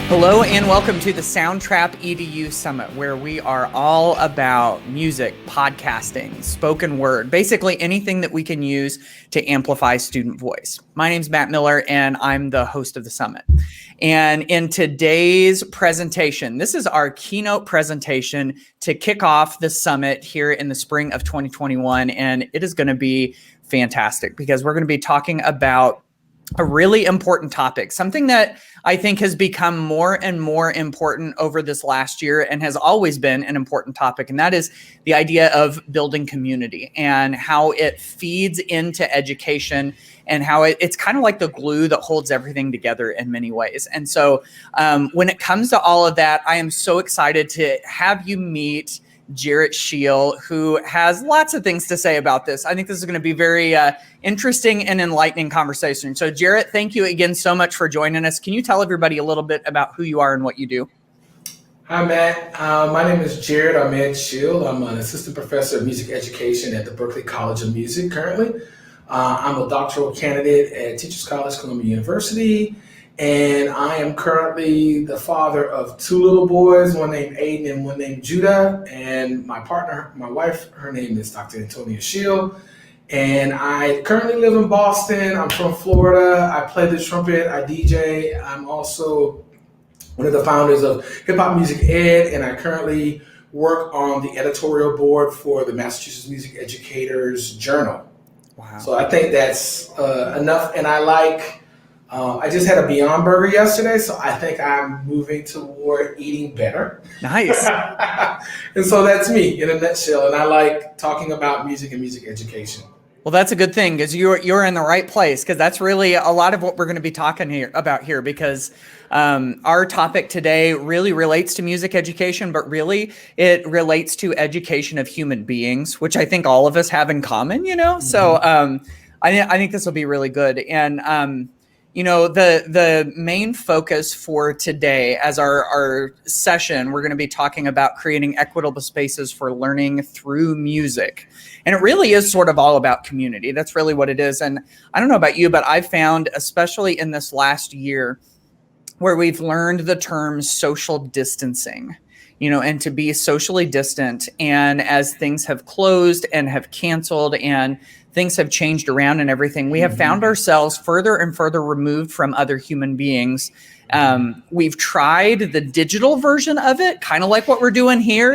Hello and welcome to the Soundtrap EDU Summit, where we are all about music, podcasting, spoken word, basically anything that we can use to amplify student voice. My name's Matt Miller and I'm the host of the summit. And in today's presentation, this is our keynote presentation to kick off the summit here in the spring of 2021. And it is going to be fantastic because we're going to be talking about a really important topic, something that I think has become more and more important over this last year and has always been an important topic. And that is the idea of building community and how it feeds into education and how it's kind of like the glue that holds everything together in many ways. And so when it comes to all of that, I am so excited to have you meet Jarritt Sheel, who has lots of things to say about this. I think this is going to be very interesting and enlightening conversation. So Jarritt, thank you again so much for joining us. Can you tell everybody a little bit about who you are and what you do? Hi, Matt. My name is Jarritt Sheel. I'm an assistant professor of music education at the Berklee College of Music currently. I'm a doctoral candidate at Teachers College, Columbia University. And I am currently the father of two little boys, one named Aiden and one named Judah. And my partner, my wife, her name is Dr. Antonia Sheel. And I currently live in Boston. I'm from Florida. I play the trumpet. I DJ. I'm also one of the founders of Hip Hop Music Ed. And I currently work on the editorial board for the Massachusetts Music Educators Journal. Wow. So I think that's enough. And I just had a Beyond Burger yesterday, so I think I'm moving toward eating better. Nice. And so that's me in a nutshell. And I like talking about music and music education. Well, that's a good thing because you're in the right place, because that's really a lot of what we're going to be talking about here, because our topic today really relates to music education, but really it relates to education of human beings, which I think all of us have in common, you know? Mm-hmm. So I think this will be really good. And the main focus for today as our session, we're going to be talking about creating equitable spaces for learning through music. And it really is sort of all about community. That's really what it is. And I don't know about you, but I've found, especially in this last year, where we've learned the term social distancing, and to be socially distant. And as things have closed and have canceled and things have changed around and everything, we have found ourselves further and further removed from other human beings. We've tried the digital version of it, kind of like what we're doing here,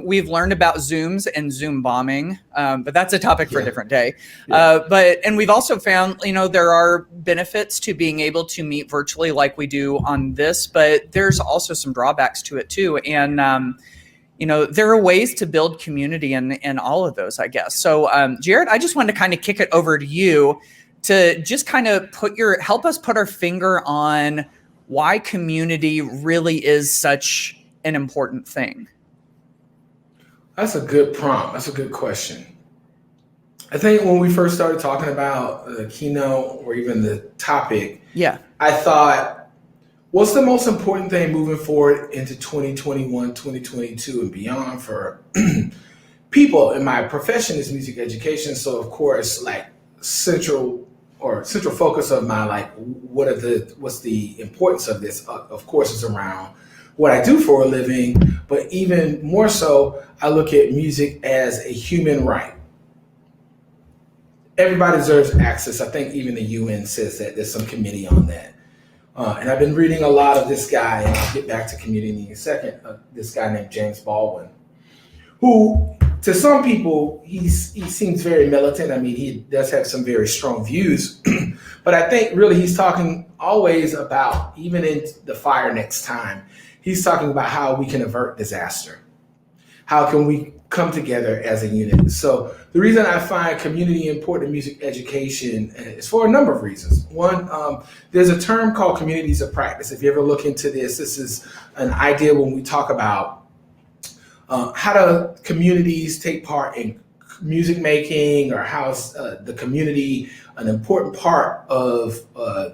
We've learned about Zooms and Zoom bombing, but that's a topic for a different day. And we've also found, there are benefits to being able to meet virtually like we do on this, but there's also some drawbacks to it too. And there are ways to build community in all of those, I guess. So, Jarritt, I just wanted to kind of kick it over to you to just kind of help us put our finger on why community really is such an important thing. That's a good prompt. That's a good question. I think when we first started talking about the keynote or even the topic, I thought, what's the most important thing moving forward into 2021, 2022 and beyond for people? And my profession is music education. So of course, like central focus of my, what's the importance of this, of course, is around what I do for a living, but even more so, I look at music as a human right. Everybody deserves access. I think even the UN says that. There's some committee on that. And I've been reading a lot of this guy, and I'll get back to community in a second, this guy named James Baldwin, who to some people, he seems very militant. I mean, he does have some very strong views, but I think really he's talking always about, even in The Fire Next Time, he's talking about how we can avert disaster. How can we come together as a unit? So the reason I find community important in music education is for a number of reasons. One, there's a term called communities of practice. If you ever look into this is an idea when we talk about how do communities take part in music making, or how's the community an important part of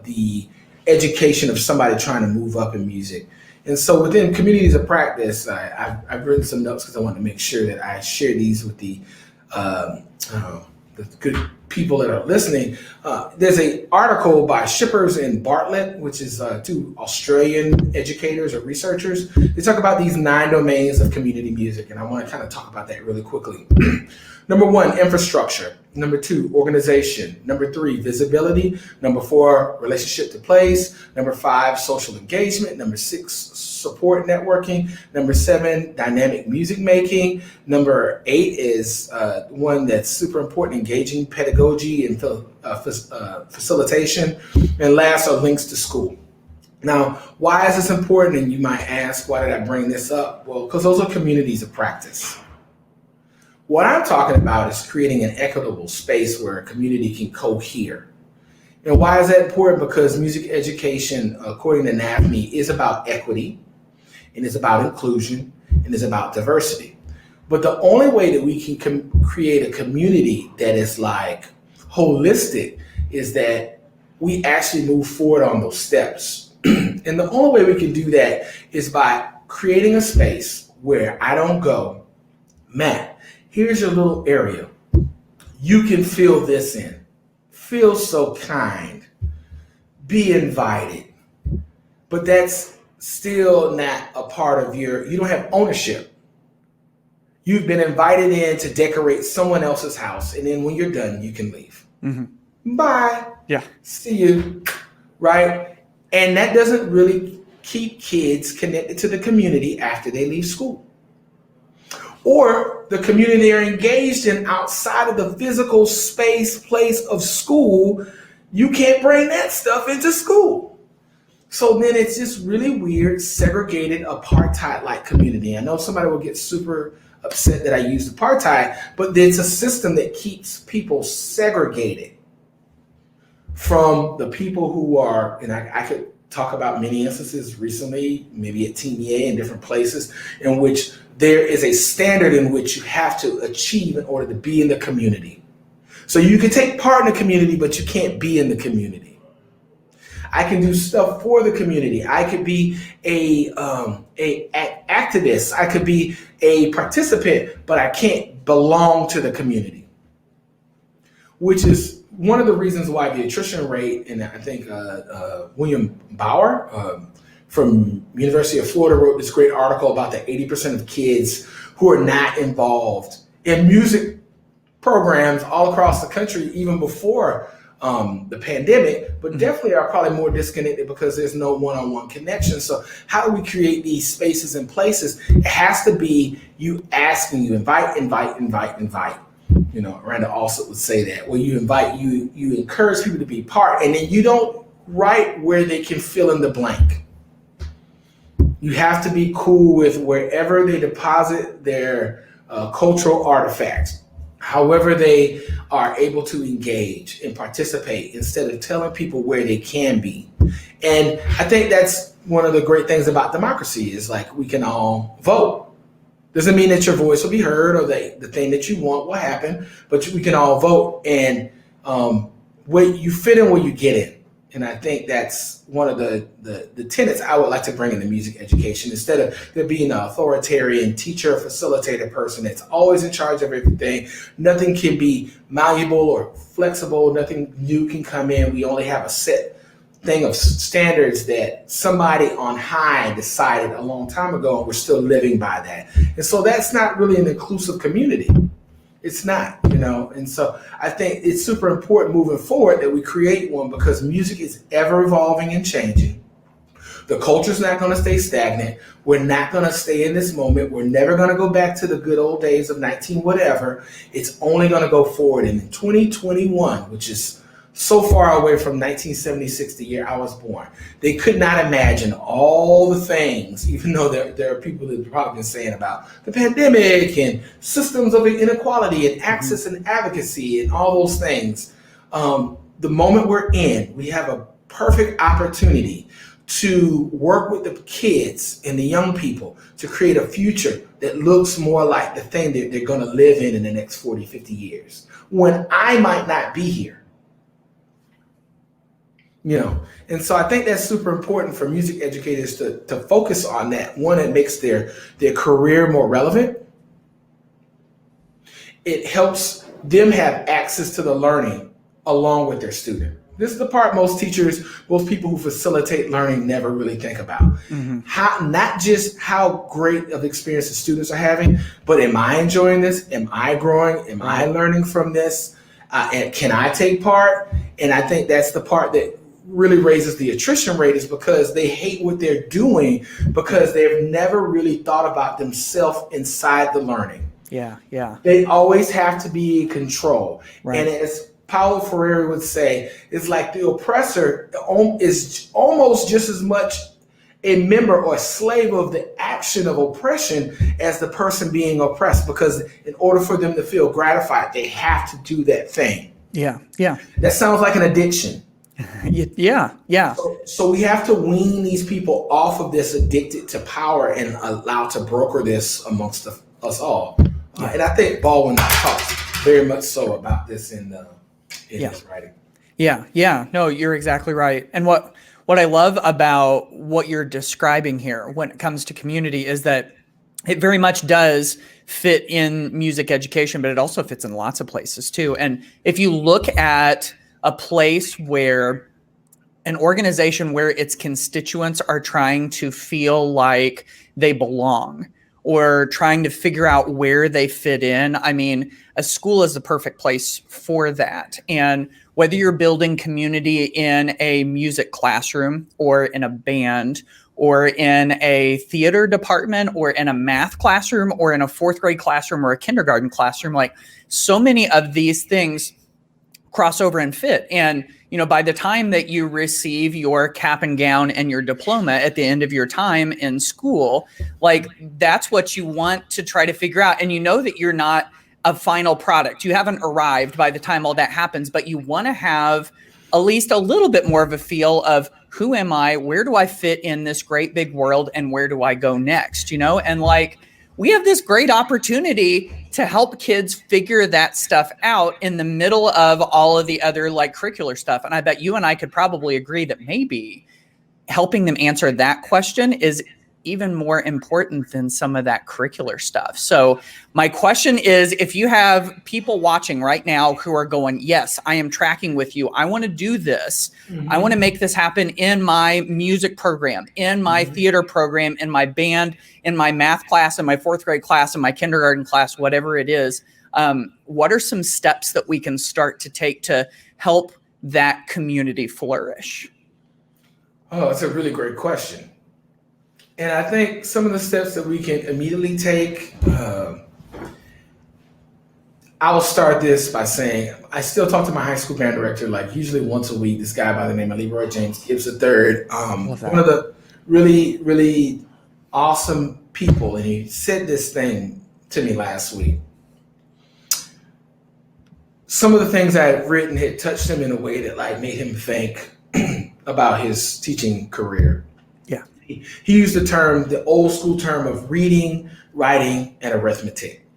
the education of somebody trying to move up in music. And so within communities of practice, I've written some notes because I want to make sure that I share these with the good people that are listening, there's an article by Shippers and Bartlett, which is two Australian educators or researchers. They talk about these 9 domains of community music, and I want to kind of talk about that really quickly. Number 1, infrastructure. Number 2, organization. Number 3, visibility. Number 4, relationship to place. Number 5, social engagement. Number 6, support networking. Number 7, dynamic music making. Number 8 is one that's super important, engaging pedagogy and facilitation. And last are links to school. Now, why is this important? And you might ask, why did I bring this up? Well, because those are communities of practice. What I'm talking about is creating an equitable space where a community can cohere. And why is that important? Because music education, according to NAFME, is about equity, and it's about inclusion, and it's about diversity. But the only way that we can create a community that is like holistic is that we actually move forward on those steps. And the only way we can do that is by creating a space where I don't go, Matt, here's your little area. You can fill this in. Feel so kind. Be invited. But that's still not a part of you don't have ownership. You've been invited in to decorate someone else's house, and then when you're done, you can leave. Mm-hmm. Bye. Yeah. See you. Right? And that doesn't really keep kids connected to the community after they leave school. Or the community they're engaged in outside of the physical place of school, you can't bring that stuff into school. So then it's just really weird, segregated, apartheid-like community. I know somebody will get super upset that I used apartheid, but it's a system that keeps people segregated from the people who are, and I could talk about many instances recently, maybe at TBA and different places, in which there is a standard in which you have to achieve in order to be in the community. So you can take part in the community, but you can't be in the community. I can do stuff for the community. I could be a activist. I could be a participant, but I can't belong to the community. Which is one of the reasons why the attrition rate, and I think William Bauer from University of Florida wrote this great article about the 80% of kids who are not involved in music programs all across the country, even before the pandemic, but definitely are probably more disconnected because there's no one-on-one connection. So how do we create these spaces and places? It has to be you asking, you invite. You know, Randa also would say that. Well, you invite, you encourage people to be part, and then you don't write where they can fill in the blank. You have to be cool with wherever they deposit their cultural artifacts, however they are able to engage and participate, instead of telling people where they can be. And I think that's one of the great things about democracy is like we can all vote. Doesn't mean that your voice will be heard or the thing that you want will happen, but we can all vote, and where you fit in where you get in. And I think that's one of the tenets I would like to bring into music education. Instead of there being an authoritarian teacher, facilitator person that's always in charge of everything, nothing can be malleable or flexible, nothing new can come in. We only have a set thing of standards that somebody on high decided a long time ago, and we're still living by that. And so that's not really an inclusive community. It's not, you know, and so I think it's super important moving forward that we create one, because music is ever evolving and changing. The culture's not going to stay stagnant. We're not going to stay in this moment. We're never going to go back to the good old days of 19 whatever. It's only going to go forward. And in 2021, which is so far away from 1976, the year I was born, they could not imagine all the things, even though there are people that have probably been saying about the pandemic and systems of inequality and access and advocacy and all those things. The moment we're in, we have a perfect opportunity to work with the kids and the young people to create a future that looks more like the thing that they're going to live in the next 40, 50 years, when I might not be here. You know, and so I think that's super important for music educators to focus on that. One, it makes their career more relevant. It helps them have access to the learning along with their student. This is the part most teachers, most people who facilitate learning never really think about. How, not just how great of experience the students are having, but am I enjoying this? Am I growing? Am I learning from this? And can I take part? And I think that's the part that really raises the attrition rate, is because they hate what they're doing because they've never really thought about themselves inside the learning. Yeah. They always have to be in control. And as Paulo Freire would say, it's like the oppressor is almost just as much a member or a slave of the action of oppression as the person being oppressed, because in order for them to feel gratified, they have to do that thing. Yeah. That sounds like an addiction. Yeah. So we have to wean these people off of this addicted to power and allow to broker this amongst us all. And I think Baldwin talks very much so about this in his writing. Yeah. No, you're exactly right. And what I love about what you're describing here when it comes to community is that it very much does fit in music education, but it also fits in lots of places too. And if you look at a place where an organization where its constituents are trying to feel like they belong or trying to figure out where they fit in, I mean, a school is the perfect place for that. And whether you're building community in a music classroom or in a band or in a theater department or in a math classroom or in a fourth grade classroom or a kindergarten classroom, like so many of these things cross over and fit. And, by the time that you receive your cap and gown and your diploma at the end of your time in school, like that's what you want to try to figure out. And that you're not a final product. You haven't arrived by the time all that happens, but you want to have at least a little bit more of a feel of who am I? Where do I fit in this great big world? And where do I go next? And like, we have this great opportunity to help kids figure that stuff out in the middle of all of the other like curricular stuff. And I bet you and I could probably agree that maybe helping them answer that question is even more important than some of that curricular stuff. So my question is, if you have people watching right now who are going, yes, I am tracking with you. I want to do this. I want to make this happen in my music program, in my theater program, in my band, in my math class, in my fourth grade class, in my kindergarten class, whatever it is. What are some steps that we can start to take to help that community flourish? Oh, that's a really great question. And I think some of the steps that we can immediately take, I will start this by saying, I still talk to my high school band director, like usually once a week, this guy by the name of Leroy James Gibbs III, one of the really, really awesome people. And he said this thing to me last week. Some of the things I had written had touched him in a way that like made him think about his teaching career. Yeah. He used the old school term of reading, writing, and arithmetic.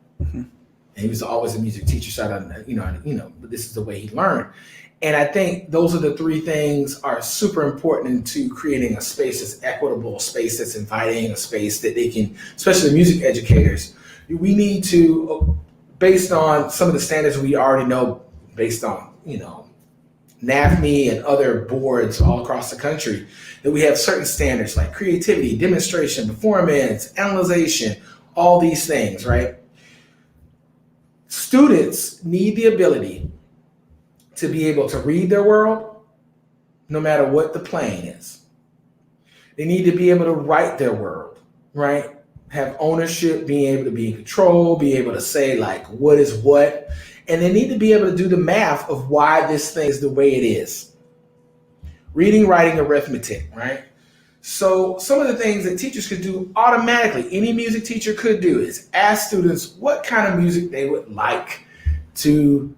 And he was always a music teacher, so I don't, but this is the way he learned. And I think those are the three things are super important into creating a space that's equitable, a space that's inviting, a space that they can, especially music educators, we need to, based on some of the standards we already know, based on, NAFME and other boards all across the country, that we have certain standards like creativity, demonstration, performance, analyzation, all these things, right? Students need the ability to be able to read their world no matter what the plane is. They need to be able to write their world, right? Have ownership, being able to be in control, be able to say like what is what. And they need to be able to do the math of why this thing is the way it is. Reading, writing, arithmetic, right? So some of the things that teachers could do automatically, any music teacher could do, is ask students what kind of music they would like to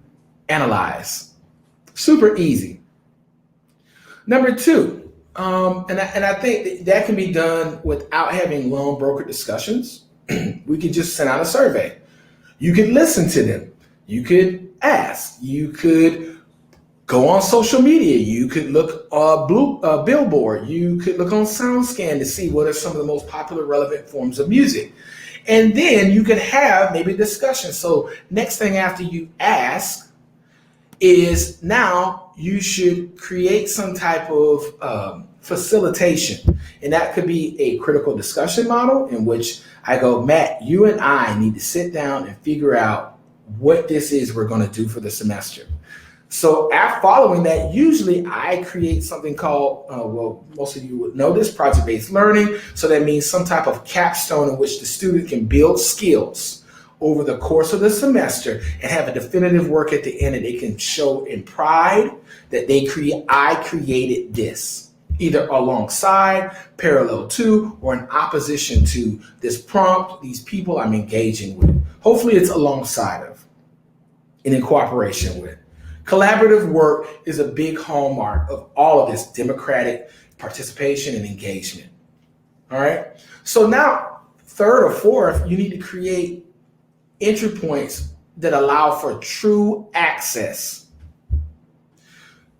analyze. Super easy. Number two, and I think that can be done without having long brokered discussions. We could just send out a survey. You could listen to them. You could ask. You could Go on social media. You could look Billboard. You could look on SoundScan to see what are some of the most popular relevant forms of music. And then you could have maybe discussion. So next thing after you ask is now you should create some type of facilitation. And that could be a critical discussion model in which I go, Matt, you and I need to sit down and figure out what this is we're going to do for the semester. So after following that, usually I create something called, most of you would know this, project-based learning. So that means some type of capstone in which the student can build skills over the course of the semester and have a definitive work at the end that they can show in pride that I created this, either alongside, parallel to, or in opposition to this prompt, these people I'm engaging with. Hopefully it's alongside of and in cooperation with. Collaborative work is a big hallmark of all of this democratic participation and engagement. All right. So now, third or fourth, you need to create entry points that allow for true access.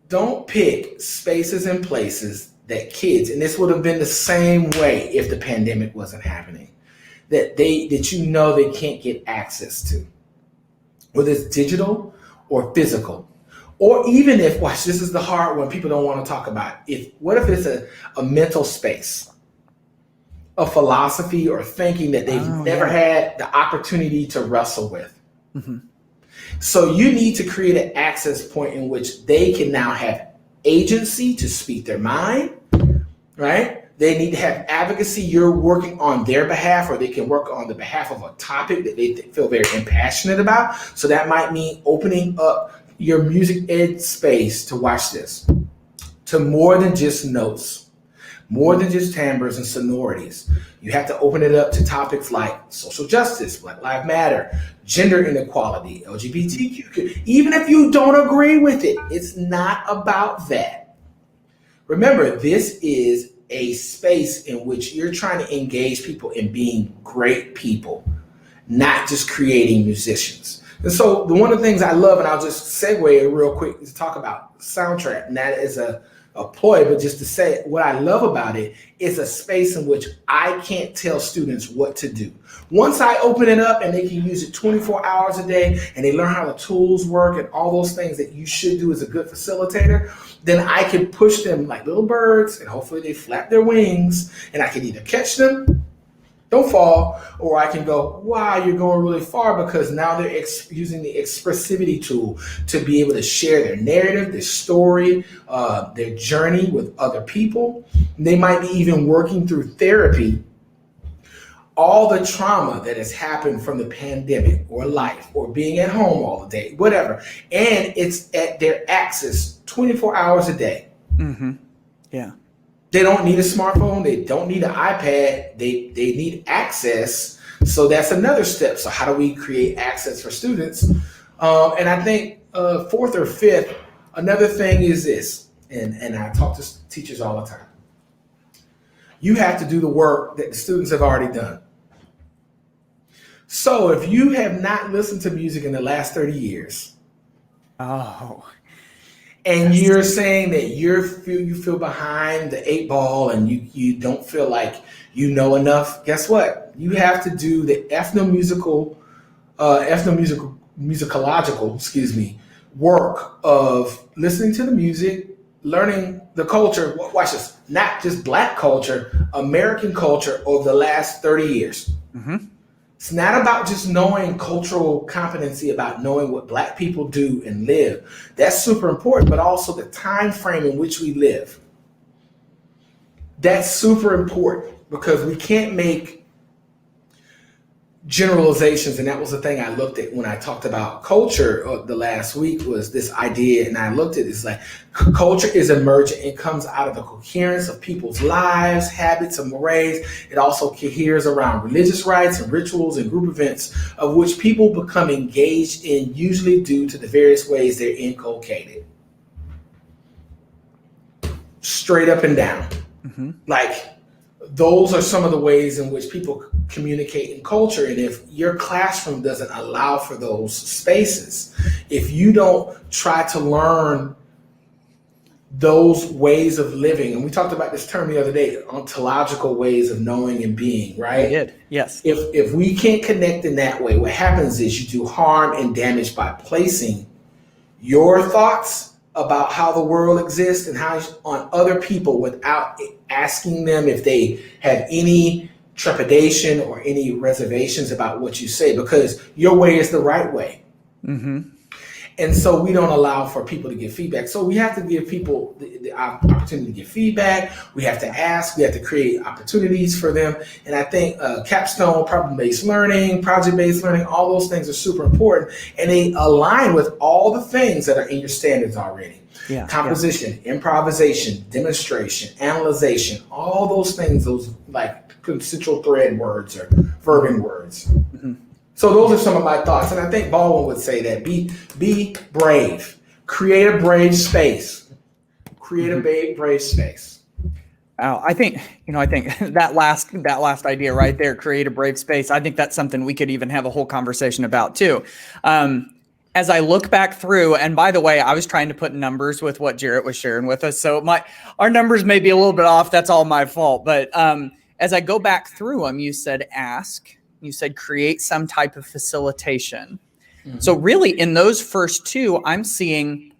Don't pick spaces and places that kids, and this would have been the same way if the pandemic wasn't happening, that they can't get access to, whether it's digital or physical. Or even if, watch, this is the hard one people don't want to talk about. What if it's a mental space, a philosophy or thinking that they've never had the opportunity to wrestle with? Mm-hmm. So you need to create an access point in which they can now have agency to speak their mind, right? They need to have advocacy. You're working on their behalf, or they can work on the behalf of a topic that they feel very impassionate about. So that might mean opening up your music ed space to, watch this, to more than just notes, more than just timbres and sonorities. You have to open it up to topics like social justice, Black Lives Matter, gender inequality, LGBTQ. Even if you don't agree with it, it's not about that. Remember, this is a space in which you're trying to engage people in being great people, not just creating musicians. And so one of the things I love, and I'll just segue real quick to talk about Soundtrap, and that is a ploy, but just to say what I love about it is a space in which I can't tell students what to do. Once I open it up and they can use it 24 hours a day and they learn how the tools work and all those things that you should do as a good facilitator, then I can push them like little birds and hopefully they flap their wings and I can either catch them, don't fall, or I can go, wow, you're going really far, because now they're using the expressivity tool to be able to share their narrative, their story, their journey with other people. They might be even working through therapy, all the trauma that has happened from the pandemic or life or being at home all the day, whatever. And it's at their access 24 hours a day. Mm-hmm. Yeah. They don't need a smartphone. They don't need an iPad. They need access. So that's another step. So how do we create access for students? And I think fourth or fifth, another thing is this, and I talk to teachers all the time. You have to do the work that the students have already done. So if you have not listened to music in the last 30 years, and you're saying that you feel behind the 8 ball and you don't feel like you know enough, guess what? You have to do the musicological work of listening to the music, learning the culture. Watch this, not just Black culture, American culture over the last 30 years. Mm-hmm. It's not about just knowing cultural competency, about knowing what Black people do and live. That's super important, but also the time frame in which we live. That's super important because we can't make generalizations. And that was the thing I looked at when I talked about culture the last week, was this idea. And I looked at this like culture is emergent. It comes out of the coherence of people's lives, habits, and mores. It also coheres around religious rites and rituals and group events of which people become engaged in, usually due to the various ways they're inculcated. Straight up and down. Mm-hmm. Like, those are some of the ways in which people communicate in culture. And if your classroom doesn't allow for those spaces, if you don't try to learn those ways of living, and we talked about this term the other day, ontological ways of knowing and being, We right? did. Yes. If we can't connect in that way, what happens is you do harm and damage by placing your thoughts about how the world exists and how on other people without asking them if they have any trepidation or any reservations about what you say, because your way is the right way. Mm-hmm. And so we don't allow for people to give feedback. So we have to give people the opportunity to give feedback. We have to ask. We have to create opportunities for them. And I think capstone, problem-based learning, project-based learning, all those things are super important. And they align with all the things that are in your standards already. Yeah. Composition, improvisation, demonstration, analyzation, all those things, those like central thread words or verbing words. Mm-hmm. So those are some of my thoughts. And I think Baldwin would say that be brave, create a brave space, create a brave space. I think that last idea right there, create a brave space. I think that's something we could even have a whole conversation about too. As I look back through, and by the way, I was trying to put numbers with what Jarritt was sharing with us. So our numbers may be a little bit off. That's all my fault. But as I go back through them, you said ask. You said create some type of facilitation. Mm-hmm. So really in those first two, I'm seeing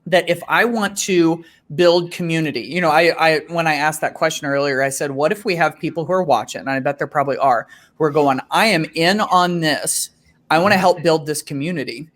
that if I want to build community, I when I asked that question earlier, I said, what if we have people who are watching? And I bet there probably are, who are going, I am in on this. I want to help build this community.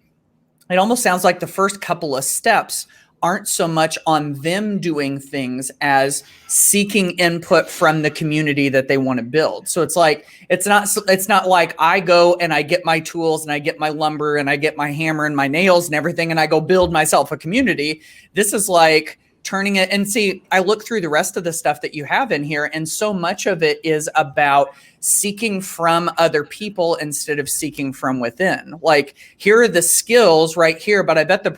It almost sounds like the first couple of steps aren't so much on them doing things as seeking input from the community that they want to build. So it's like, it's not like I go and I get my tools and I get my lumber and I get my hammer and my nails and everything and I go build myself a community. This is like turning it and see, I look through the rest of the stuff that you have in here, and so much of it is about seeking from other people instead of seeking from within. Like, here are the skills right here, but I bet the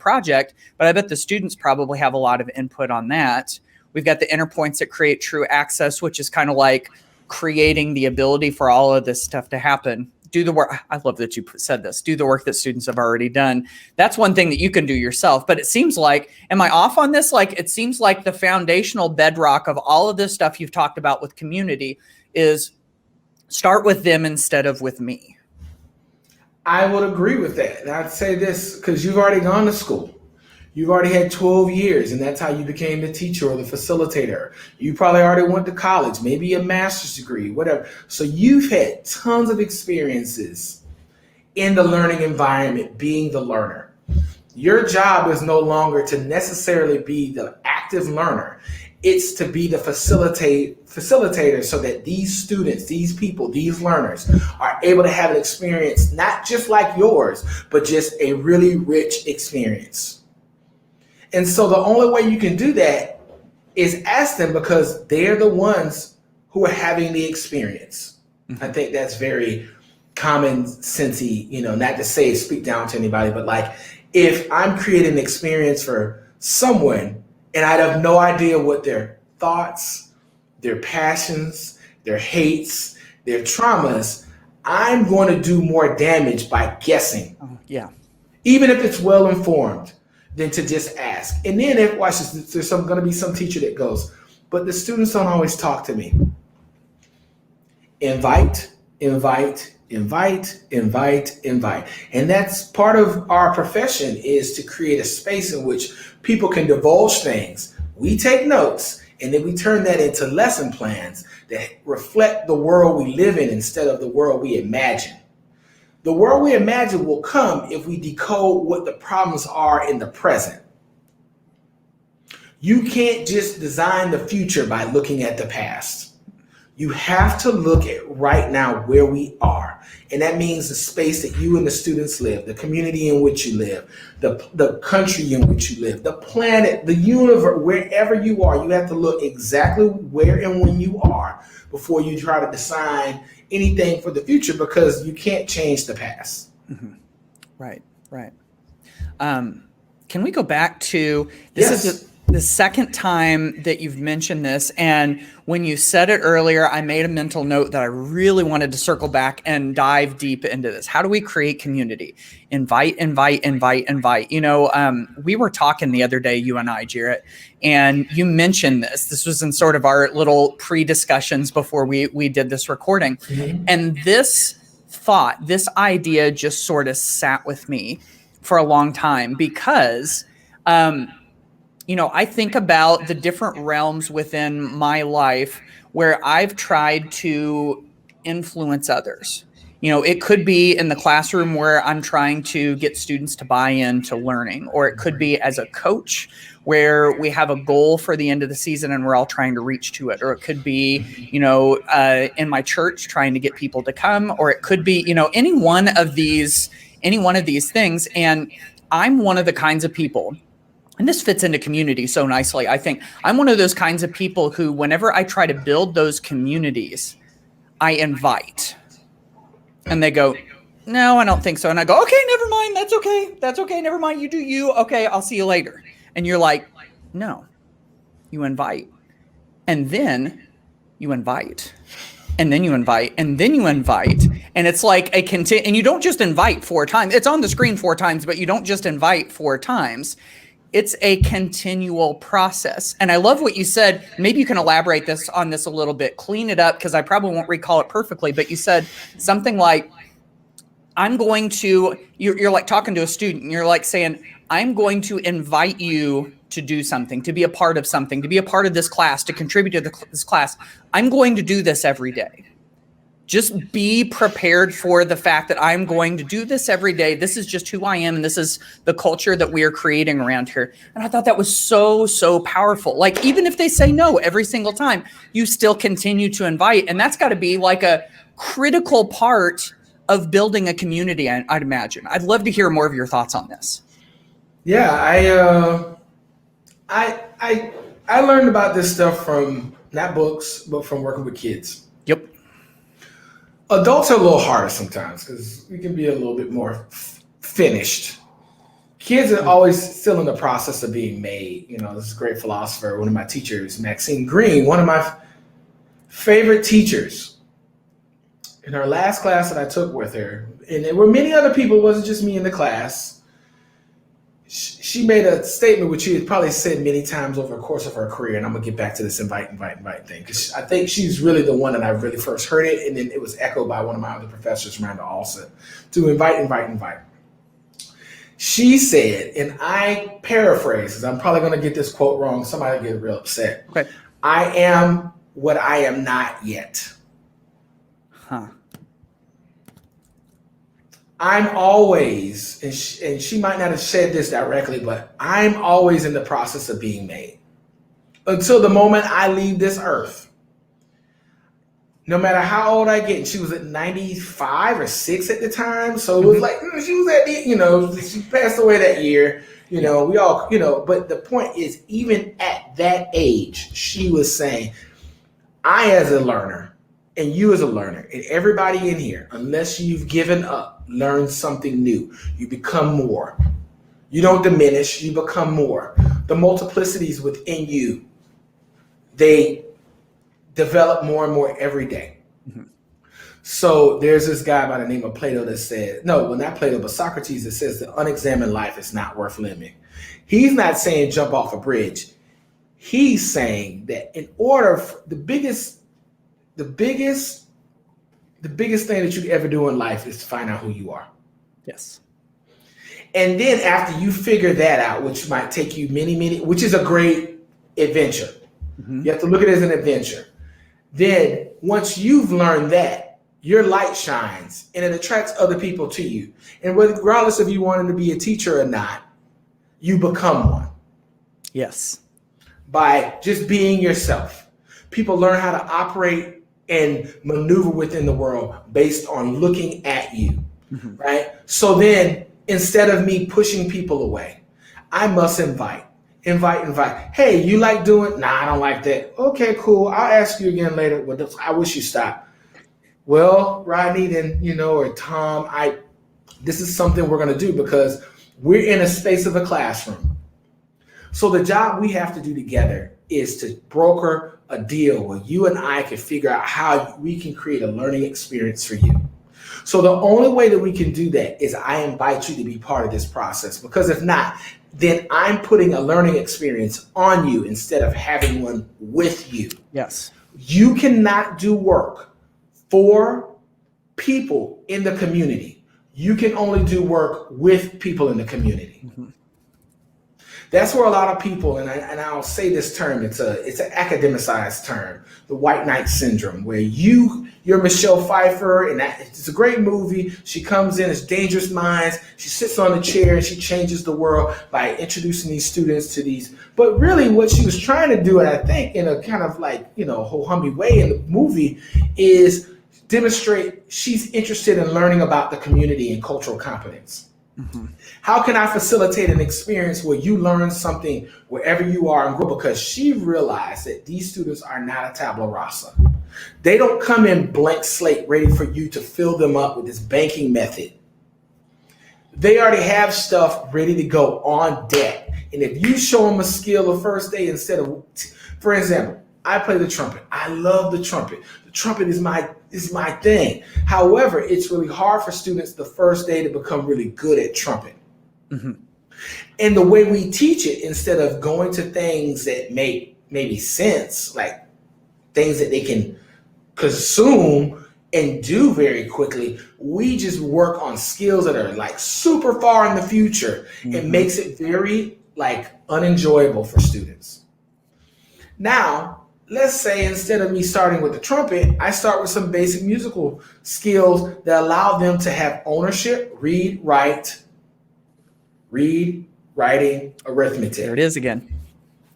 project, but I bet the students probably have a lot of input on that. We've got the inner points that create true access, which is kind of like creating the ability for all of this stuff to happen. Do the work. I love that you said this. Do the work that students have already done. That's one thing that you can do yourself. But it seems like, am I off on this? Like, it seems like the foundational bedrock of all of this stuff you've talked about with community is start with them instead of with me. I would agree with that. And I'd say this because you've already gone to school. You've already had 12 years, and that's how you became the teacher or the facilitator. You probably already went to college, maybe a master's degree, whatever. So you've had tons of experiences in the learning environment, being the learner. Your job is no longer to necessarily be the active learner. It's to be the facilitator so that these students, these people, these learners are able to have an experience, not just like yours, but just a really rich experience. And so the only way you can do that is ask them, because they're the ones who are having the experience. Mm-hmm. I think that's very common sensey, not to say speak down to anybody, but like, if I'm creating an experience for someone and I have no idea what their thoughts, their passions, their hates, their traumas, I'm going to do more damage by guessing. Oh, yeah. Even if it's well informed, than to just ask. And then watch this, there's going to be some teacher that goes, but the students don't always talk to me. Invite. And that's part of our profession, is to create a space in which people can divulge things. We take notes, and then we turn that into lesson plans that reflect the world we live in instead of the world we imagine. The world we imagine will come if we decode what the problems are in the present. You can't just design the future by looking at the past. You have to look at right now where we are. And that means the space that you and the students live, the community in which you live, the country in which you live, the planet, the universe, wherever you are. You have to look exactly where and when you are before you try to design anything for the future, because you can't change the past. Mm-hmm. Right. Can we go back to this? Yes. the second time that you've mentioned this, and when you said it earlier, I made a mental note that I really wanted to circle back and dive deep into this. How do we create community? Invite, invite, invite, invite. We were talking the other day, you and I, Jarritt, and you mentioned this. This was in sort of our little pre-discussions before we did this recording. Mm-hmm. And this thought, this idea just sort of sat with me for a long time because I think about the different realms within my life where I've tried to influence others. It could be in the classroom where I'm trying to get students to buy into learning, or it could be as a coach where we have a goal for the end of the season and we're all trying to reach to it, or it could be, in my church trying to get people to come, or it could be, any one of these things. And I'm one of the kinds of people, and this fits into community so nicely. I think I'm one of those kinds of people who, whenever I try to build those communities, I invite. And they go, no, I don't think so. And I go, okay, never mind. That's okay. That's okay. Never mind. You do you. Okay, I'll see you later. And you're like, no, you invite. And then you invite. And then you invite. And then you invite. And it's like and you don't just invite 4 times. It's on the screen 4 times, but you don't just invite 4 times. It's a continual process. And I love what you said. Maybe you can elaborate on this a little bit, clean it up, because I probably won't recall it perfectly, but you said something like, you're like talking to a student, and you're like saying, I'm going to invite you to do something, to be a part of something, to be a part of this class, to contribute to this class. I'm going to do this every day. Just be prepared for the fact that I'm going to do this every day. This is just who I am. And this is the culture that we are creating around here. And I thought that was so, so powerful. Like, even if they say no every single time, you still continue to invite. And that's got to be like a critical part of building a community, I'd imagine. I'd love to hear more of your thoughts on this. Yeah, I learned about this stuff from not books, but from working with kids. Yep. Adults are a little harder sometimes because we can be a little bit more finished. Kids are always still in the process of being made. This is a great philosopher, one of my teachers, Maxine Green, one of my favorite teachers. In her last class that I took with her, and there were many other people, it wasn't just me in the class, she made a statement which she had probably said many times over the course of her career, and I'm going to get back to this invite thing, because I think she's really the one that I really first heard it, and then it was echoed by one of my other professors, Miranda Alston, to invite. She said, and I paraphrase, because I'm probably going to get this quote wrong, somebody will get real upset. Okay. I am what I am not yet. Huh. I'm always, and she might not have said this directly, but I'm always in the process of being made. Until the moment I leave this earth. No matter how old I get, and she was at 95 or 6 at the time, so it was like, she was at the, she passed away that year, we all, but the point is, even at that age, she was saying, I as a learner, and you as a learner, and everybody in here, unless you've given up, learn something new. You become more. You don't diminish, you become more. The multiplicities within you, they develop more and more every day. Mm-hmm. So there's this guy by the name of Plato that said, not Plato, but Socrates, that says the unexamined life is not worth living. He's not saying jump off a bridge. He's saying that in order for the biggest thing that you ever do in life is to find out who you are. Yes. And then after you figure that out, which might take you many, which is a great adventure. Mm-hmm. You have to look at it as an adventure. Then once you've learned that, your light shines and it attracts other people to you. And regardless if you wanted to be a teacher or not, you become one. Yes. By just being yourself. People learn how to operate and maneuver within the world based on looking at you, right? So then, instead of me pushing people away, I must invite. Hey, you like doing? Nah, I don't like that. Okay, cool. I'll ask you again later. Well, I wish you stopped. Well, Rodney, then, or Tom, this is something we're going to do because we're in a space of a classroom. So the job we have to do together is to broker a deal where you and I can figure out how we can create a learning experience for you. So the only way that we can do that is I invite you to be part of this process, because if not, then I'm putting a learning experience on you instead of having one with you. Yes. You cannot do work for people in the community. You can only do work with people in the community. Mm-hmm. That's where a lot of people, and I'll say this term, it's an academicized term, the white knight syndrome, where you're Michelle Pfeiffer, and it's a great movie. She comes in as Dangerous Minds. She sits on the chair and she changes the world by introducing these students to these. But really what she was trying to do, and I think in a kind of like, ho-hummy way in the movie, is demonstrate she's interested in learning about the community and cultural competence. Mm-hmm. How can I facilitate an experience where you learn something wherever you are and grow? Because she realized that these students are not a tabula rasa. They don't come in blank slate ready for you to fill them up with this banking method. They already have stuff ready to go on deck. And if you show them a skill the first day, instead of, for example, I play the trumpet. I love the trumpet. The trumpet is my thing. However, it's really hard for students the first day to become really good at trumpet. Mm-hmm. And the way we teach it, instead of going to things that make maybe sense, like things that they can consume and do very quickly, we just work on skills that are like super far in the future. Mm-hmm. It makes it very like unenjoyable for students. Now, let's say instead of me starting with the trumpet, I start with some basic musical skills that allow them to have ownership, read, writing, arithmetic. There it is again.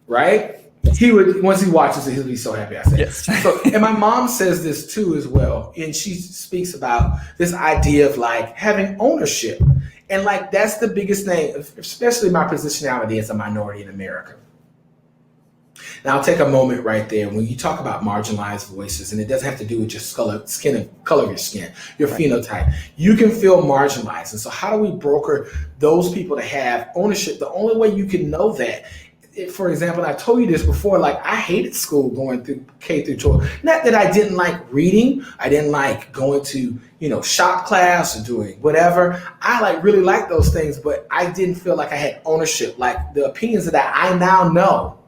Right? He would, once he watches it, he'll be so happy I said it. Yes. So, and my mom says this too as well. And she speaks about this idea of like having ownership. And like, that's the biggest thing, especially my positionality as a minority in America. Now, I'll take a moment right there. When you talk about marginalized voices, and it doesn't have to do with just color of your skin, your right. Phenotype, you can feel marginalized. And so how do we broker those people to have ownership? The only way you can know that, for example, I told you this before, like I hated school going through K through 12. Not that I didn't like reading. I didn't like going to, shop class or doing whatever. I really liked those things, but I didn't feel like I had ownership. Like the opinions that I now know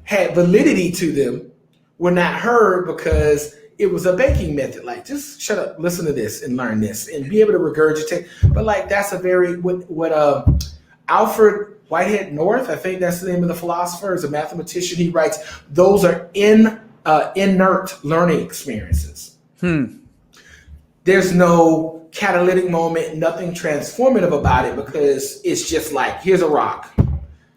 had validity to them were not heard because it was a banking method. Like, just shut up, listen to this and learn this and be able to regurgitate. But like, that's a very, what Alfred Whitehead North, I think that's the name of the philosopher, is a mathematician. He writes, those are inert learning experiences. There's no catalytic moment, nothing transformative about it, because it's just like, here's a rock.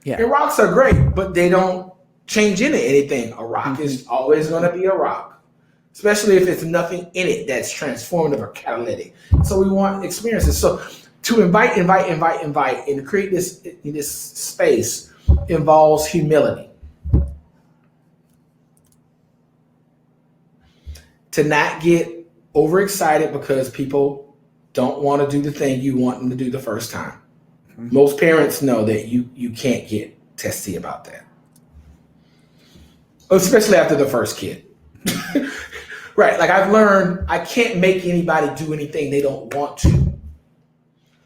Yeah. And rocks are great, but they don't change into anything. A rock is always going to be a rock, especially if it's nothing in it that's transformative or catalytic. So we want experiences. So to invite, and create this space involves humility. To not get overexcited because people don't want to do the thing you want them to do the first time. Most parents know that you can't get testy about that. Especially after the first kid. Right. Like I've learned I can't make anybody do anything they don't want to.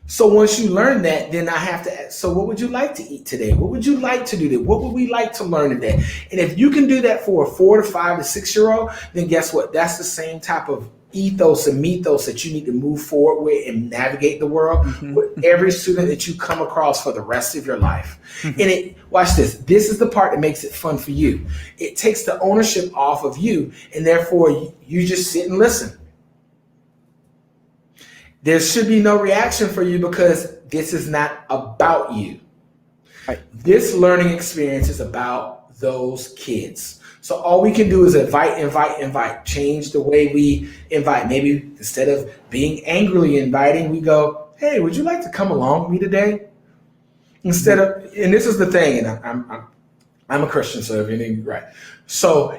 So once you learn that, then I have to ask, so what would you like to eat today? What would you like to do today? What would we like to learn today? And if you can do that for a 4 to 5 to 6-year-old, then guess what? That's the same type of ethos and mythos that you need to move forward with and navigate the world with every student that you come across for the rest of your life. And watch this. This is the part that makes it fun for you. It takes the ownership off of you, and therefore you just sit and listen. There should be no reaction for you because this is not about you. Right. This learning experience is about those kids. So all we can do is invite, change the way we invite. Maybe instead of being angrily inviting, we go, hey, would you like to come along with me today? Instead of, and this is the thing, and I'm a Christian, so if you need, right. So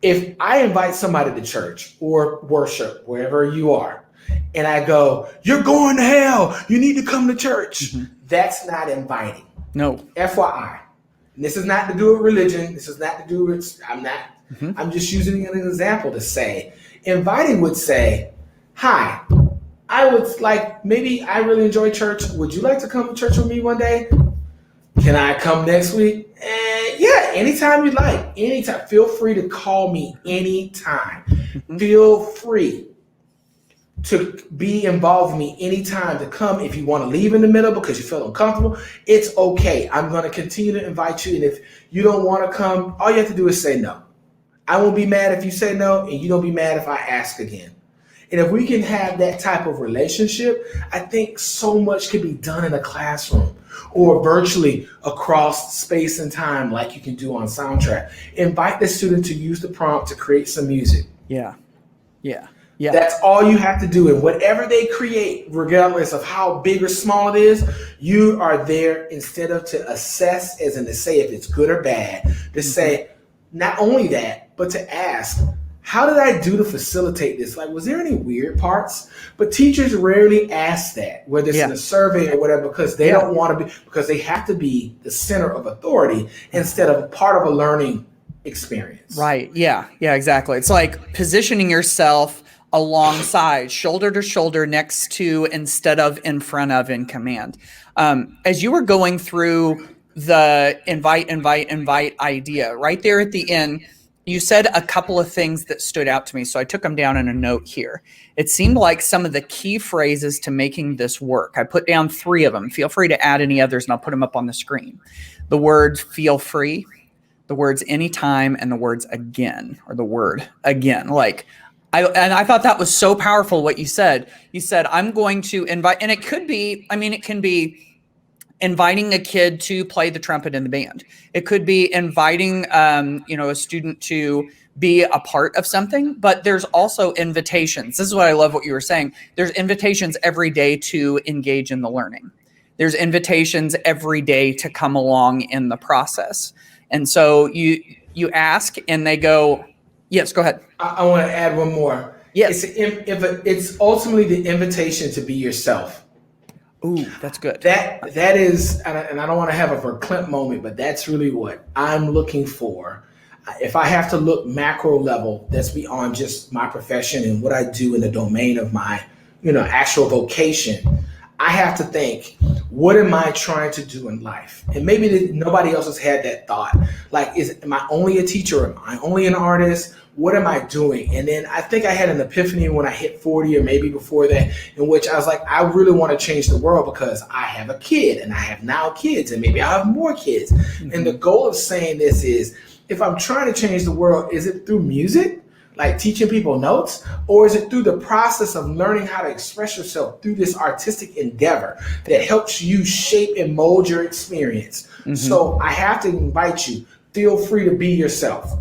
if I invite somebody to church or worship, wherever you are, and I go, you're going to hell, you need to come to church. That's not inviting. No. FYI. And this is not to do with religion. This is not to do with, Mm-hmm. I'm just using an example to say, inviting would say, hi, I would like, maybe I really enjoy church. Would you like to come to church with me one day? Can I come next week? Yeah, anytime you like. Anytime. Feel free to call me anytime. Mm-hmm. Feel free to be involved with me anytime, to come. If you want to leave in the middle because you feel uncomfortable, it's okay. I'm going to continue to invite you. And if you don't want to come, all you have to do is say no. I won't be mad if you say no, and you don't be mad if I ask again. And if we can have that type of relationship, I think so much could be done in a classroom or virtually across space and time, like you can do on Soundtrap. Invite the student to use the prompt to create some music. Yeah. That's all you have to do. And whatever they create, regardless of how big or small it is, you are there instead of to assess, as in to say if it's good or bad, to say not only that, but to ask, how did I do to facilitate this? Like, was there any weird parts? But teachers rarely ask that, whether it's in a survey or whatever, because they don't want to be, because they have to be the center of authority instead of part of a learning experience. Right. Yeah, exactly. It's like positioning yourself alongside, shoulder to shoulder, next to, instead of in front of, in command. As you were going through the invite idea, right there at the end, you said a couple of things that stood out to me. So I took them down in a note here. It seemed like some of the key phrases to making this work. I put down 3 of them. Feel free to add any others and I'll put them up on the screen. The words feel free, the words anytime, and the words again, or the word again. I thought that was so powerful what you said. You said, I'm going to invite, and it can be inviting a kid to play the trumpet in the band. It could be inviting, a student to be a part of something, but there's also invitations. This is what I love what you were saying. There's invitations every day to engage in the learning. There's invitations every day to come along in the process. And so you ask and they go, yes, go ahead. I want to add one more. Yes. It's ultimately the invitation to be yourself. Ooh, that's good. That is, and I don't want to have a verklempt moment, but that's really what I'm looking for. If I have to look macro level, that's beyond just my profession and what I do in the domain of my, actual vocation. I have to think, what am I trying to do in life? And maybe nobody else has had that thought. Like, am I only a teacher? Am I only an artist? What am I doing? And then I think I had an epiphany when I hit 40 or maybe before that, in which I was like, I really want to change the world because I have a kid and I have now kids and maybe I'll have more kids. Mm-hmm. And the goal of saying this is, if I'm trying to change the world, is it through music? Like teaching people notes, or is it through the process of learning how to express yourself through this artistic endeavor that helps you shape and mold your experience? Mm-hmm. So I have to invite you, feel free to be yourself.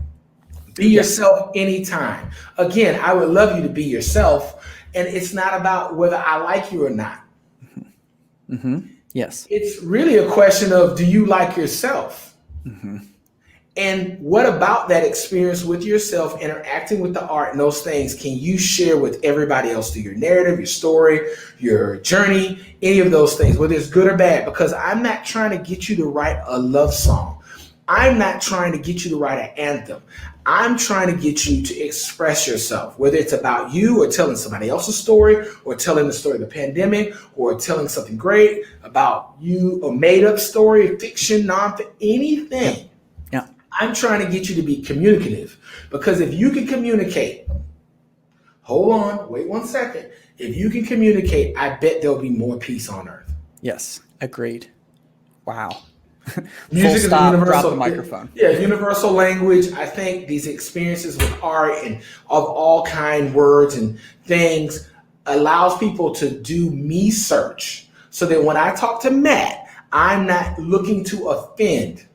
Be yourself anytime. Again, I would love you to be yourself, and it's not about whether I like you or not. Mm-hmm. Yes. It's really a question of, do you like yourself? Mm-hmm. And what about that experience with yourself, interacting with the art and those things, can you share with everybody else through your narrative, your story, your journey, any of those things, whether it's good or bad? Because I'm not trying to get you to write a love song. I'm not trying to get you to write an anthem. I'm trying to get you to express yourself, whether it's about you or telling somebody else's story or telling the story of the pandemic or telling something great about you, a made up story, fiction, non-fiction, anything. Yeah. I'm trying to get you to be communicative, because if you can communicate, hold on, wait 1 second. If you can communicate, I bet there'll be more peace on earth. Yes, agreed. Wow. Music is a universal, drop the microphone. Yeah, universal language. I think these experiences with art and of all kind words and things allows people to do me search, so that when I talk to Matt, I'm not looking to offend.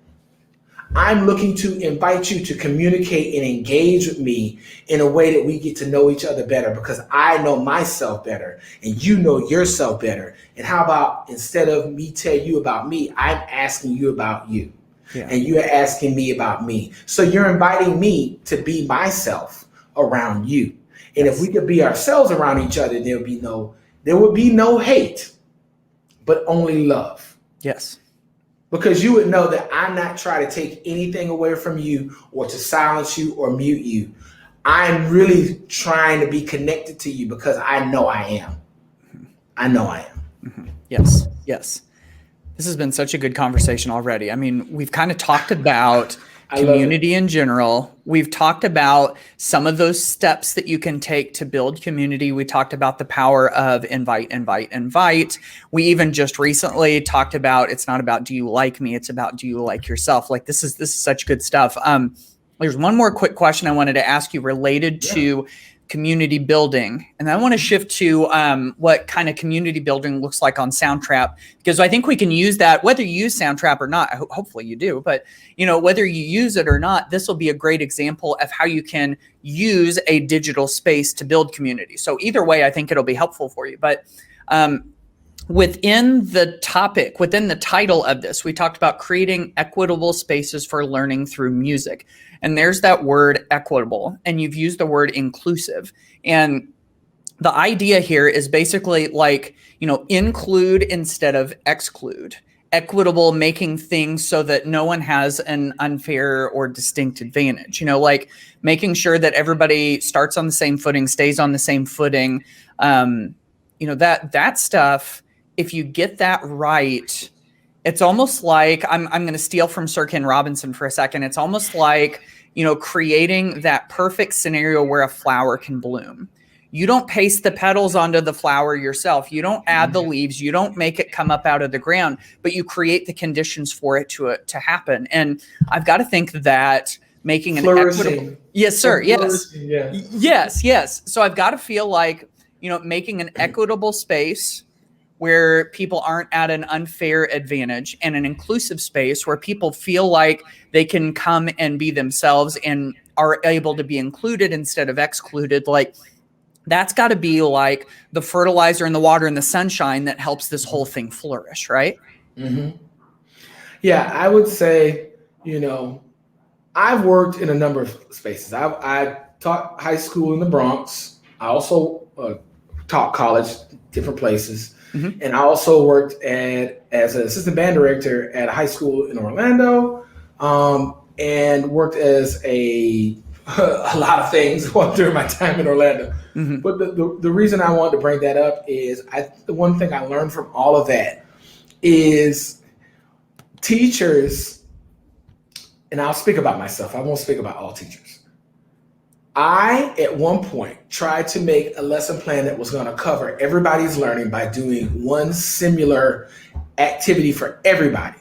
I'm looking to invite you to communicate and engage with me in a way that we get to know each other better, because I know myself better and you know yourself better. And how about, instead of me tell you about me, I'm asking you about you. Yeah. And you're asking me about me. So you're inviting me to be myself around you. And yes, if we could be ourselves around each other, there would be no hate, but only love. Yes. because you would know that I'm not trying to take anything away from you or to silence you or mute you. I'm really trying to be connected to you because I know I am. I know I am. Mm-hmm. Yes. Yes. This has been such a good conversation already. I mean, we've kind of talked about community in general. We've talked about some of those steps that you can take to build community. We talked about the power of invite, invite, invite. We even just recently talked about, it's not about do you like me, it's about do you like yourself. Like this is such good stuff. There's one more quick question I wanted to ask you related to community building. And I want to shift to what kind of community building looks like on Soundtrap, because I think we can use that, whether you use Soundtrap or not. Hopefully you do, but whether you use it or not, this will be a great example of how you can use a digital space to build community. So either way, I think it'll be helpful for you. But within the topic, within the title of this, we talked about creating equitable spaces for learning through music. And there's that word equitable, and you've used the word inclusive. And the idea here is basically like, include instead of exclude. Equitable, making things so that no one has an unfair or distinct advantage, like making sure that everybody starts on the same footing, stays on the same footing. That stuff, if you get that right, it's almost like, I'm going to steal from Sir Ken Robinson for a second. It's almost like, creating that perfect scenario where a flower can bloom. You don't paste the petals onto the flower yourself. You don't add the leaves. You don't make it come up out of the ground, but you create the conditions for it to happen. And I've got to think that making an equitable, yes, sir. Yes. Yeah. Yes. So I've got to feel like, making an equitable space where people aren't at an unfair advantage, and an inclusive space where people feel like they can come and be themselves and are able to be included instead of excluded. Like that's got to be like the fertilizer and the water and the sunshine that helps this whole thing flourish, right? Mm-hmm. Yeah, I would say, I've worked in a number of spaces. I taught high school in the Bronx. I also taught college, different places. Mm-hmm. And I also worked as an assistant band director at a high school in Orlando, and worked as a lot of things during my time in Orlando. Mm-hmm. But the reason I wanted to bring that up is the one thing I learned from all of that is teachers, and I'll speak about myself. I won't speak about all teachers. I, at one point, tried to make a lesson plan that was going to cover everybody's learning by doing one similar activity for everybody.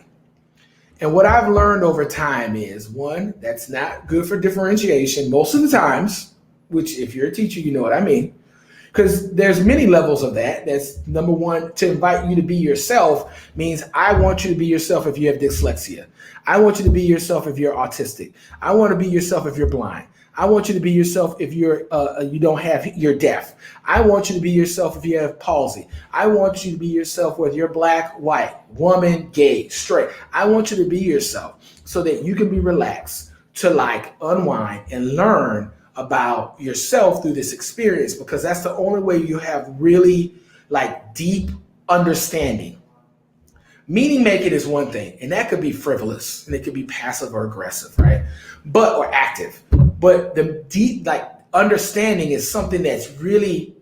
And what I've learned over time is, one, that's not good for differentiation most of the times, which if you're a teacher, you know what I mean. Because there's many levels of that. That's number one, to invite you to be yourself means I want you to be yourself if you have dyslexia. I want you to be yourself if you're autistic. I want to be yourself if you're blind. I want you to be yourself if you're you're deaf. I want you to be yourself if you have palsy. I want you to be yourself whether you're black, white, woman, gay, straight. I want you to be yourself so that you can be relaxed to unwind and learn about yourself through this experience, because that's the only way you have really deep understanding. Meaning making is one thing, and that could be frivolous and it could be passive or aggressive, right? Or active. But the deep understanding is something that's really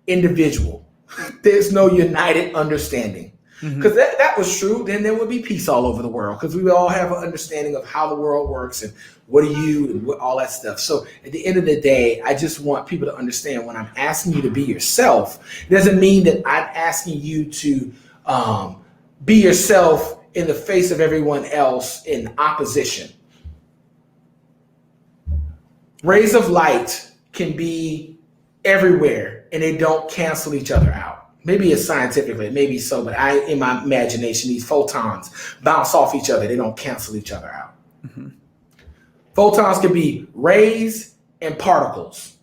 individual. There's no united understanding. Because that was true, then there would be peace all over the world, because we would all have an understanding of how the world works and what are you and all that stuff. So at the end of the day, I just want people to understand when I'm asking you to be yourself, it doesn't mean that I'm asking you to be yourself in the face of everyone else in opposition. Rays of light can be everywhere and they don't cancel each other out. Maybe it's scientifically, maybe so, but in my imagination, these photons bounce off each other. They don't cancel each other out. Mm-hmm. Photons can be rays and particles.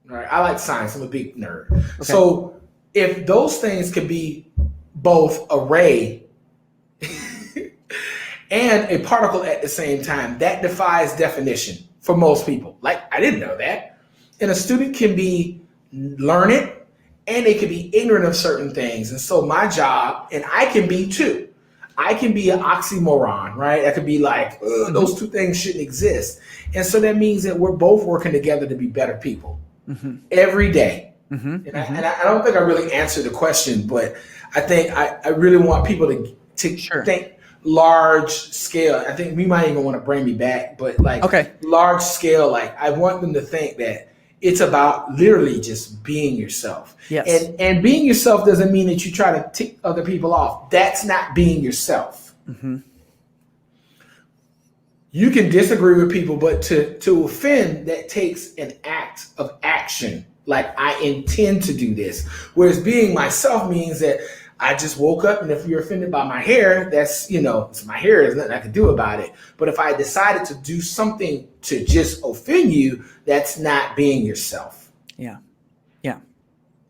All right, I like science. I'm a big nerd. Okay. So if those things can be both a ray and a particle at the same time, that defies definition for most people. I didn't know that. And a student can be learned and they can be ignorant of certain things. And so my job, and I can be too, I can be an oxymoron, right? I could be like, those two things shouldn't exist. And so that means that we're both working together to be better people every day. And I don't think I really answered the question, but I think I really want people to think large scale. I think we might even want to bring me back, but like large scale, like I want them to think that it's about literally just being yourself. Yes. And being yourself doesn't mean that you try to tick other people off. That's not being yourself. You can disagree with people, but to offend, that takes an act of action. Like, I intend to do this. Whereas being myself means that I just woke up, and if you're offended by my hair, that's, it's my hair. There's nothing I can do about it. But if I decided to do something to just offend you, that's not being yourself. Yeah.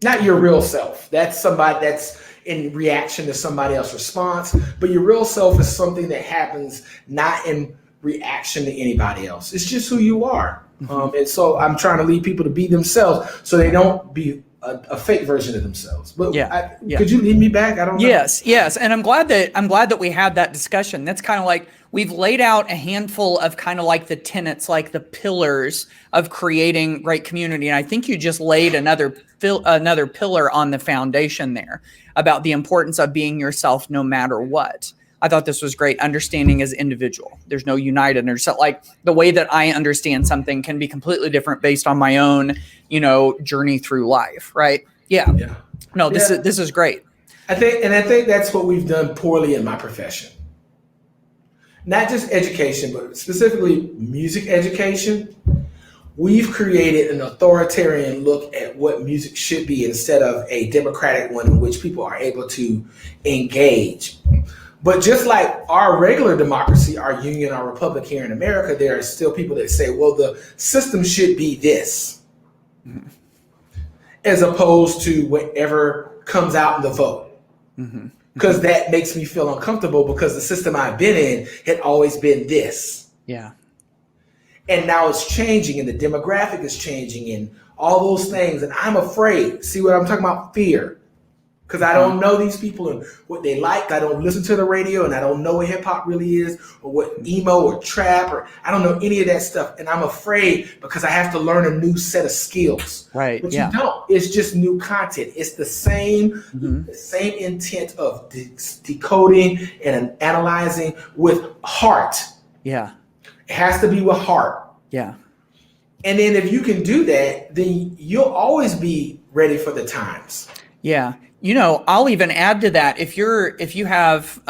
Not your real self. That's somebody that's in reaction to somebody else's response. But your real self is something that happens not in reaction to anybody else. It's just who you are. And so I'm trying to lead people to be themselves so they don't be a fake version of themselves. But could you lead me back? I don't know. Yes. And I'm glad that we had that discussion. That's kind of like, we've laid out a handful of kind of like the tenets, like the pillars of creating great community. And I think you just laid another pillar on the foundation there about the importance of being yourself no matter what. I thought this was great. Understanding as individual. There's no united. Or so, like, the way that I understand something can be completely different based on my own, journey through life. Right? Yeah. No, this is great. I think that's what we've done poorly in my profession. Not just education, but specifically music education. We've created an authoritarian look at what music should be instead of a democratic one in which people are able to engage. But just like our regular democracy, our union, our republic here in America, there are still people that say, well, the system should be this, as opposed to whatever comes out in the vote. Because that makes me feel uncomfortable because the system I've been in had always been this. Yeah. And now it's changing, and the demographic is changing, and all those things. And I'm afraid. See what I'm talking about? Fear. Because I don't know these people and what they like. I don't listen to the radio, and I don't know what hip hop really is, or what emo or trap, or I don't know any of that stuff. And I'm afraid because I have to learn a new set of skills. Right. But you don't. It's just new content. It's the same intent of decoding and analyzing with heart. Yeah. It has to be with heart. Yeah. And then if you can do that, then you'll always be ready for the times. Yeah. I'll even add to that. If you have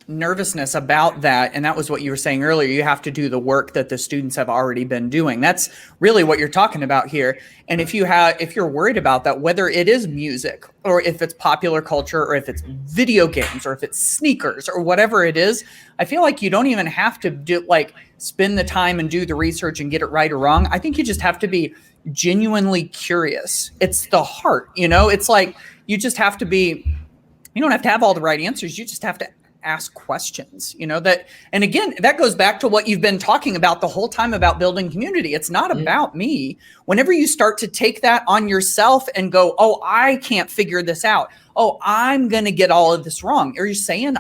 nervousness about that, and that was what you were saying earlier, you have to do the work that the students have already been doing. That's really what you're talking about here. And if you're worried about that, whether it is music or if it's popular culture or if it's video games or if it's sneakers or whatever it is, I feel like you don't even have to spend the time and do the research and get it right or wrong. I think you just have to be genuinely curious. It's the heart, it's like, you just have to be, you don't have to have all the right answers. You just have to ask questions, that. And again, that goes back to what you've been talking about the whole time about building community. It's not about me. Whenever you start to take that on yourself and go, oh, I can't figure this out. Oh, I'm going to get all of this wrong. Or you're saying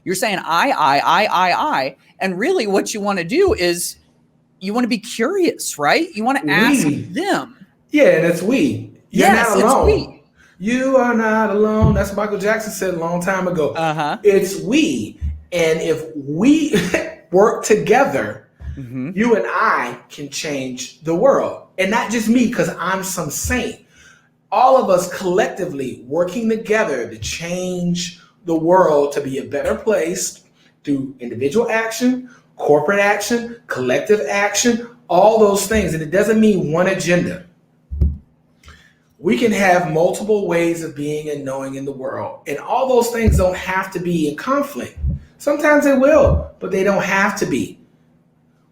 you're saying I. And really what you want to do is you want to be curious, right? You want to ask them. Yeah. And it's we. You're not alone. It's we. You are not alone. That's what Michael Jackson said a long time ago. It's we. And if we work together, you and I can change the world. And not just me, because I'm some saint. All of us collectively working together to change the world to be a better place through individual action, corporate action, collective action, all those things. And it doesn't mean one agenda. We can have multiple ways of being and knowing in the world. And all those things don't have to be in conflict. Sometimes they will, but they don't have to be.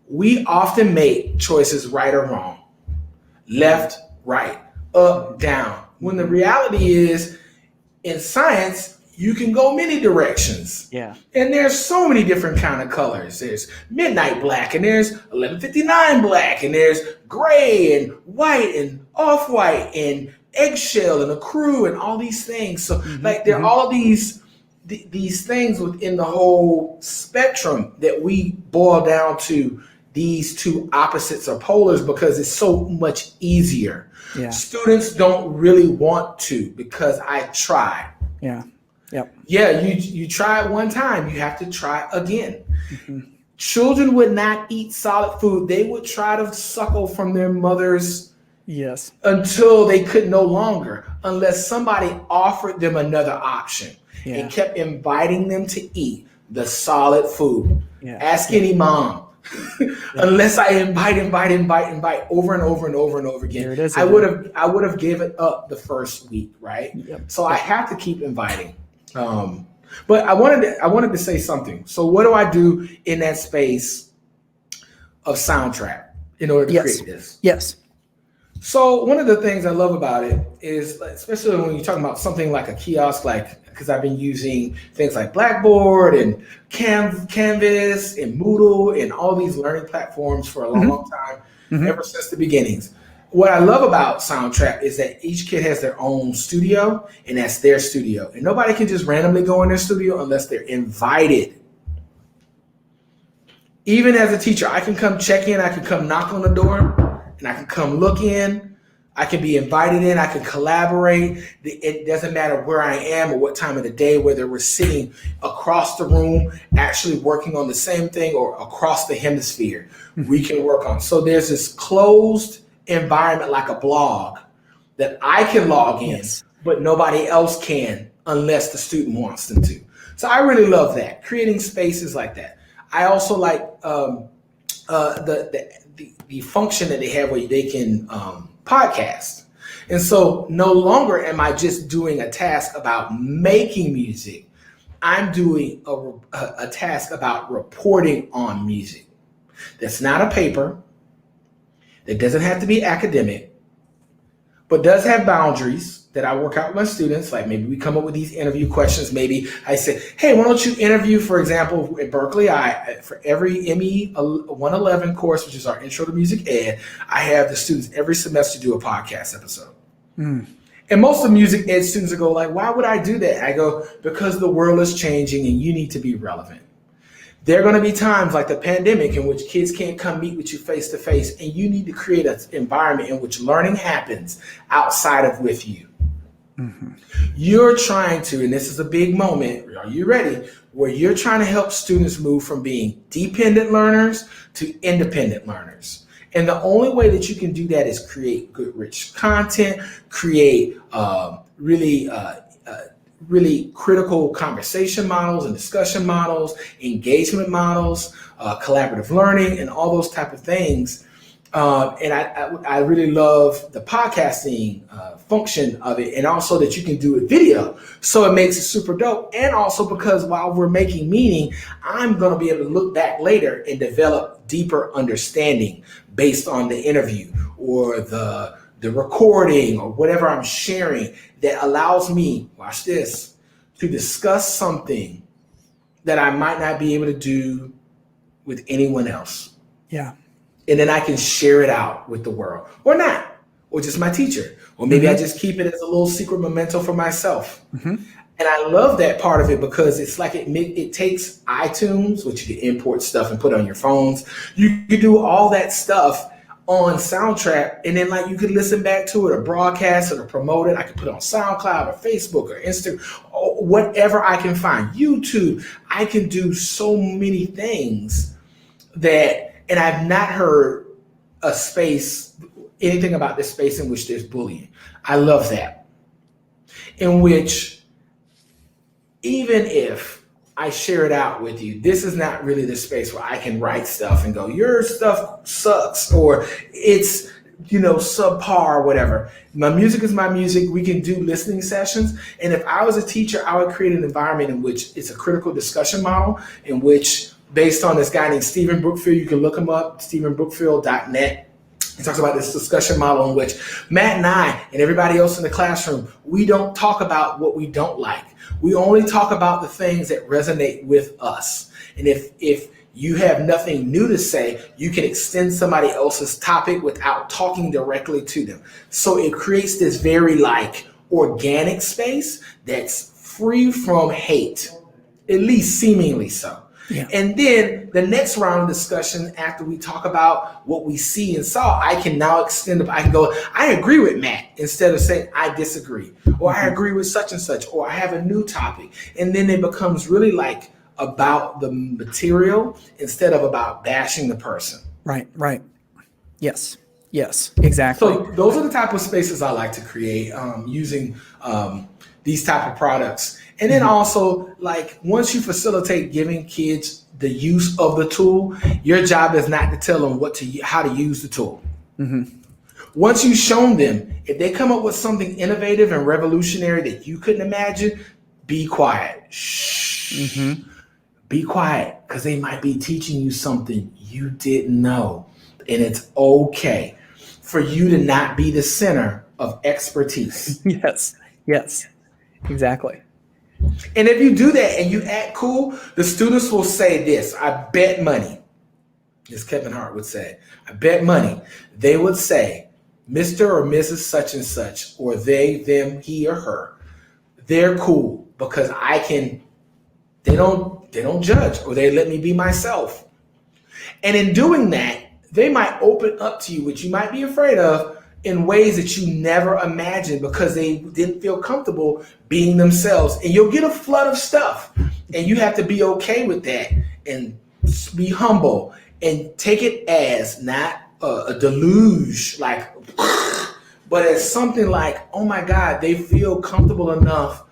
We often make choices right or wrong, left, right, up, down. When the reality is, in science, you can go many directions. Yeah. And there's so many different kind of colors. There's midnight black, and there's 1159 black, and there's gray and white and off-white and eggshell and a crew and all these things. So there are all of these these things within the whole spectrum that we boil down to these two opposites or polars because it's so much easier. Yeah. Students don't really want to because I tried. Yeah. Yep. Yeah, you try it one time, you have to try again. Mm-hmm. Children would not eat solid food. They would try to suckle from their mothers Yes. until they could no longer, unless somebody offered them another option and kept inviting them to eat the solid food. Yeah. Ask any mom. Unless I invite over and over and over and over again, There it is I again. would have given up the first week, right? Yep. So I have to keep inviting. But I wanted to say something. So what do I do in that space of Soundtrap in order to create this? Yes. So one of the things I love about it is, especially when you're talking about something like a kiosk, because I've been using things like Blackboard and Canvas and Moodle and all these learning platforms for a long time, ever since the beginnings. What I love about Soundtrap is that each kid has their own studio, and that's their studio. And nobody can just randomly go in their studio unless they're invited. Even as a teacher, I can come check in, I can come knock on the door, and I can come look in. I can be invited in. I can collaborate. It doesn't matter where I am or what time of the day, whether we're sitting across the room, actually working on the same thing, or across the hemisphere, we can work on. So there's this closed environment like a blog that I can log in, but nobody else can unless the student wants them to. So I really love that, creating spaces like that. I also like the function that they have where they can podcast. And so no longer am I just doing a task about making music. I'm doing a task about reporting on music. That's not a paper. That doesn't have to be academic, but does have boundaries that I work out with my students. Like maybe we come up with these interview questions. Maybe I say, hey, why don't you interview, for example, at Berkeley, for every ME 111 course, which is our intro to music ed, I have the students every semester do a podcast episode. And most of the music ed students will go like, why would I do that? I go, because the world is changing and you need to be relevant. There are going to be times like the pandemic in which kids can't come meet with you face to face, and you need to create an environment in which learning happens outside of with you. You're trying to, and this is a big moment, are you ready? Where you're trying to help students move from being dependent learners to independent learners. And the only way that you can do that is create good, rich content, create really critical conversation models and discussion models, engagement models, collaborative learning, and all those type of things. And I really love the podcasting function of it, and also that you can do a video. So it makes it super dope. And also because while we're making meaning, I'm going to be able to look back later and develop deeper understanding based on the interview or the recording or whatever I'm sharing that allows me, watch this, to discuss something that I might not be able to do with anyone else. Yeah. And then I can share it out with the world, or not, or just my teacher, or maybe I just keep it as a little secret memento for myself. And I love that part of it because it's like it takes iTunes, which you can import stuff and put on your phones. You can do all that stuff on Soundtrap, and then like you could listen back to it or broadcast it or promote it. I could put it on SoundCloud or Facebook or Instagram, or whatever I can find. YouTube. I can do so many things that, and I've not heard anything about this space in which there's bullying. I love that. In which, even if I share it out with you, this is not really the space where I can write stuff and go, your stuff sucks, or it's, subpar or whatever. My music is my music. We can do listening sessions. And if I was a teacher, I would create an environment in which it's a critical discussion model, in which, based on this guy named Stephen Brookfield, you can look him up, stephenbrookfield.net. He talks about this discussion model in which Matt and I and everybody else in the classroom, we don't talk about what we don't like. We only talk about the things that resonate with us. And if you have nothing new to say, you can extend somebody else's topic without talking directly to them. So it creates this very organic space that's free from hate, at least seemingly so. Yeah. And then the next round of discussion, after we talk about what we see and saw, I can now extend, I can go, I agree with Matt, instead of saying I disagree, or I agree with such and such, or I have a new topic. And then it becomes really like about the material instead of about bashing the person. Right. Yes, exactly. So those are the type of spaces I like to create using these type of products. And then also, like, once you facilitate giving kids the use of the tool, your job is not to tell them how to use the tool. Once you've shown them, if they come up with something innovative and revolutionary that you couldn't imagine, be quiet. Shh. Be quiet, because they might be teaching you something you didn't know. And it's okay for you to not be the center of expertise. Yes, exactly. And if you do that and you act cool, the students will say this: I bet money, as Kevin Hart would say, I bet money. They would say, Mr. or Mrs. such and such, or they, them, he or her, they're cool because they don't judge, or they let me be myself. And in doing that, they might open up to you, which you might be afraid of, in ways that you never imagined because they didn't feel comfortable being themselves. And you'll get a flood of stuff. And you have to be okay with that and be humble and take it as not a deluge, like, but as something like, oh my God, they feel comfortable enough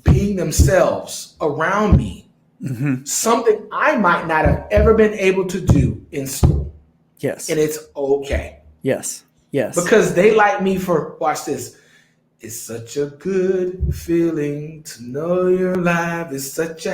being themselves around me. Something I might not have ever been able to do in school. Yes. And it's okay. Yes. Because they like me for, watch this. It's such a good feeling to know you're alive. It's such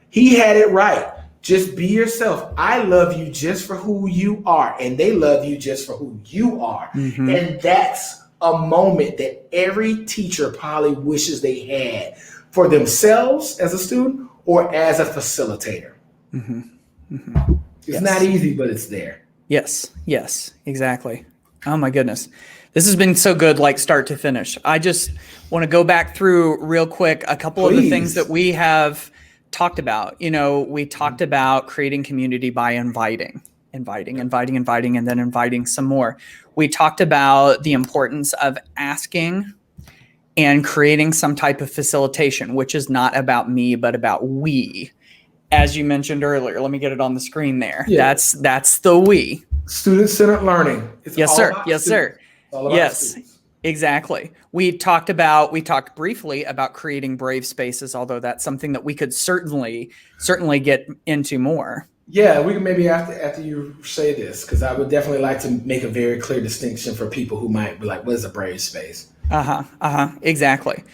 he had it right. Just be yourself. I love you just for who you are. And they love you just for who you are. And that's a moment that every teacher probably wishes they had for themselves as a student or as a facilitator. It's not easy, but it's there. Yes, exactly. Oh my goodness. This has been so good, like start to finish. I just want to go back through real quick a couple of the things that we have talked about. You know, we talked about creating community by inviting, and then inviting some more. We talked about the importance of asking and creating some type of facilitation, which is not about me, but about we. As you mentioned earlier, let me get it on the screen there. Yeah. That's the we. Student-centered learning. Yes, sir. Yes, exactly. We talked briefly about creating brave spaces, although that's something that we could certainly get into more. Yeah, we can maybe after you say this, because I would definitely like to make a very clear distinction for people who might be like, what is a brave space? Exactly.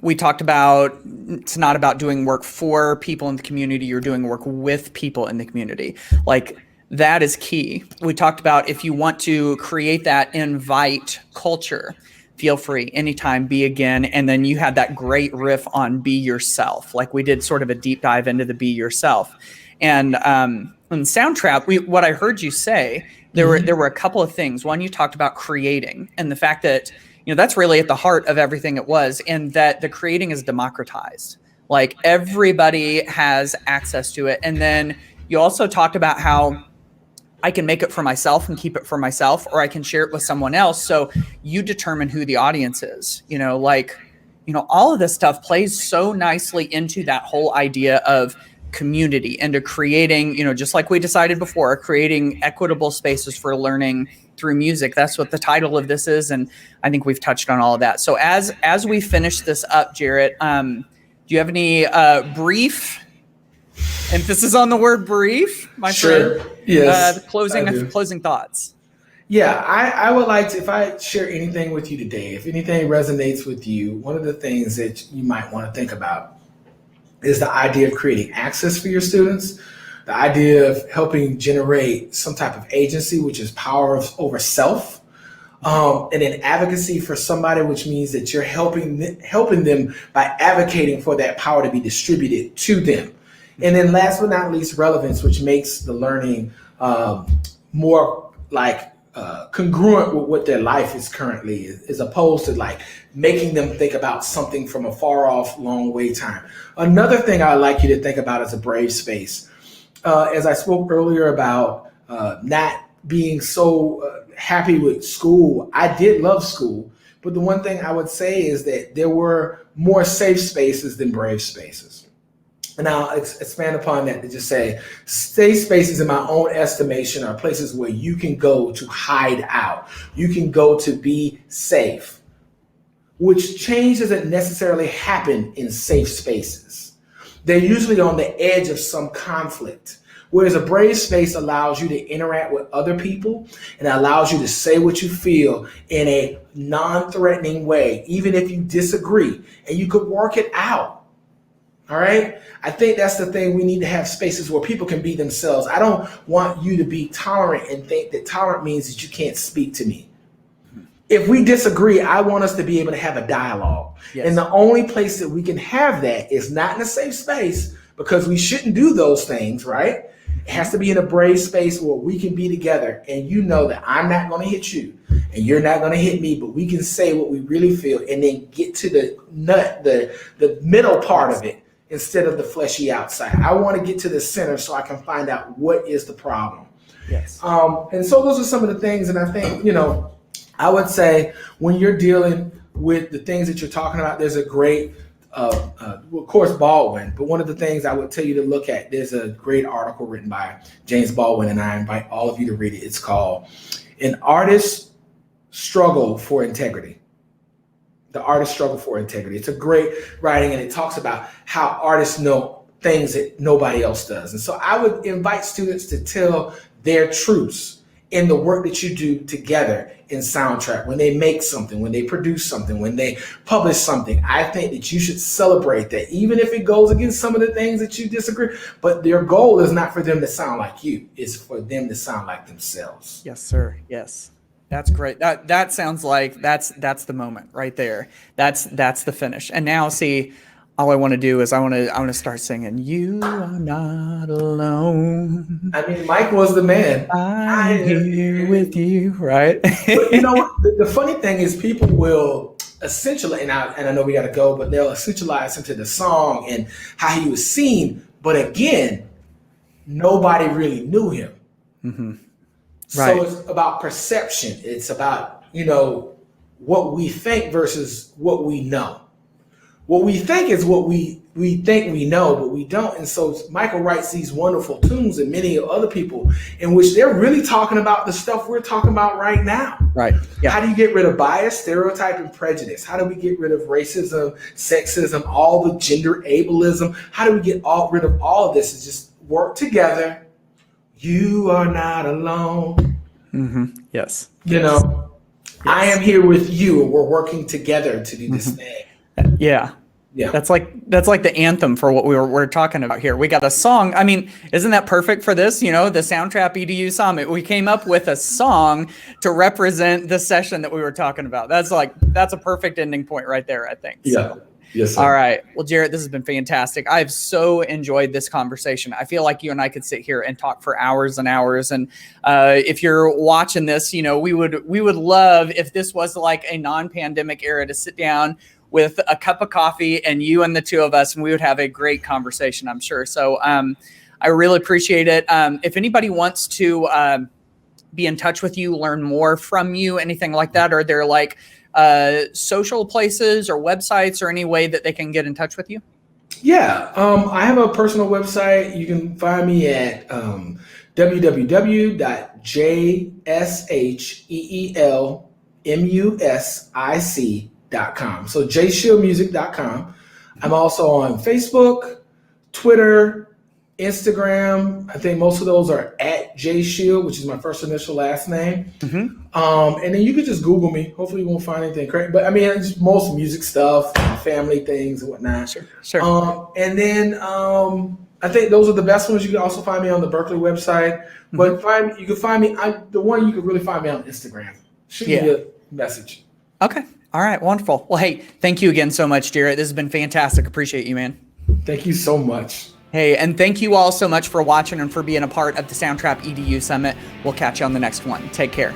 We talked about it's not about doing work for people in the community. You're doing work with people in the community. Like, that is key. We talked about if you want to create that invite culture, feel free anytime, be again. And then you had that great riff on be yourself. Like, we did sort of a deep dive into the be yourself. And in Soundtrap, what I heard you say, there were a couple of things. One, you talked about creating and the fact that, you know, that's really at the heart of everything it was, and that the creating is democratized. Like, everybody has access to it. And then you also talked about how I can make it for myself and keep it for myself, or I can share it with someone else. So you determine who the audience is, you know, like, you know, all of this stuff plays so nicely into that whole idea of community and to creating, you know, just like we decided before, creating equitable spaces for learning through music. That's what the title of this is. And I think we've touched on all of that. So as we finish this up, Jarritt, do you have any brief emphasis on the word brief, my friend? Yes. Closing thoughts. Yeah, I would like to, if I share anything with you today, if anything resonates with you, one of the things that you might want to think about is the idea of creating access for your students, the idea of helping generate some type of agency, which is power over self, and then advocacy for somebody, which means that you're helping them by advocating for that power to be distributed to them. And then last but not least, relevance, which makes the learning more like congruent with what their life is currently, as opposed to like making them think about something from a far off, long way time. Another thing I'd like you to think about is a brave space. As I spoke earlier about not being so happy with school, I did love school. But the one thing I would say is that there were more safe spaces than brave spaces. And I'll expand upon that to just say safe spaces, in my own estimation, are places where you can go to hide out. You can go to be safe, which change doesn't necessarily happen in safe spaces. They're usually on the edge of some conflict. Whereas a brave space allows you to interact with other people and allows you to say what you feel in a non-threatening way, even if you disagree, and you could work it out. All right. I think that's the thing. We need to have spaces where people can be themselves. I don't want you to be tolerant and think that tolerant means that you can't speak to me. If we disagree, I want us to be able to have a dialogue. Yes. And the only place that we can have that is not in a safe space, because we shouldn't do those things, right? It has to be in a brave space where we can be together, and you know that I'm not going to hit you and you're not going to hit me, but we can say what we really feel and then get to the nut, the middle part of it, instead of the fleshy outside. I want to get to the center so I can find out what is the problem. Yes. And so those are some of the things. And I think, I would say when you're dealing with the things that you're talking about, there's a great, of course, Baldwin, but one of the things I would tell you to look at, there's a great article written by James Baldwin, and I invite all of you to read it. It's called An Artist's Struggle for Integrity. The Artist's Struggle for Integrity. It's a great writing, and it talks about how artists know things that nobody else does. And so I would invite students to tell their truths in the work that you do together in Soundtrap. When they make something, when they produce something, when they publish something, I think that you should celebrate that, even if it goes against some of the things that you disagree. But their goal is not for them to sound like you, it's for them to sound like themselves. Yes, sir. Yes. That's great. That sounds like that's the moment right there. That's the finish. And now, see, all I want to do is I want to start singing. You are not alone. I mean, Mike was the man. I'm here with you, right? But you know what? The funny thing is, people will essentially, and I know we got to go, but they'll essentialize into the song and how he was seen. But again, nobody really knew him. Mm-hmm. Right. So it's about perception. It's about, what we think versus what we know. What we think is what we think we know, but we don't. And so Michael writes these wonderful tunes, and many other people, in which they're really talking about the stuff we're talking about right now. Right. Yeah. How do you get rid of bias, stereotype, and prejudice? How do we get rid of racism, sexism, all the gender ableism? How do we get rid of all of this? Is just work together. You are not alone. Mm-hmm. Yes. Yes. I am here with you, and we're working together to do this thing. Yeah. Yeah. That's like the anthem for what we're talking about here. We got a song. I mean, isn't that perfect for this? The Soundtrap EDU Summit. We came up with a song to represent the session that we were talking about. That's a perfect ending point right there, I think. Yeah. So. Yes, sir. All right. Well, Jarritt, this has been fantastic. I've so enjoyed this conversation. I feel like you and I could sit here and talk for hours and hours. And if you're watching this, we would love if this was like a non-pandemic era to sit down with a cup of coffee and you and the two of us, and we would have a great conversation, I'm sure. So I really appreciate it. If anybody wants to be in touch with you, learn more from you, anything like that, are there like social places or websites or any way that they can get in touch with you? Yeah, I have a personal website. You can find me at www.jsheelmusic.com. So jsheelmusic.com. I'm also on Facebook, Twitter, Instagram. I think most of those are at JSheel, which is my first initial last name. Mm-hmm. And then you could just Google me. Hopefully you won't find anything crazy. But I mean, it's just most music stuff, family things and whatnot. Sure. And then I think those are the best ones. You can also find me on the Berkeley website. Mm-hmm. But you can find me, the one you can really find me on Instagram. Shoot me a message. Okay. All right. Wonderful. Well, hey, thank you again so much, Jarritt. This has been fantastic. Appreciate you, man. Thank you so much. Hey, and thank you all so much for watching and for being a part of the Soundtrap EDU Summit. We'll catch you on the next one. Take care.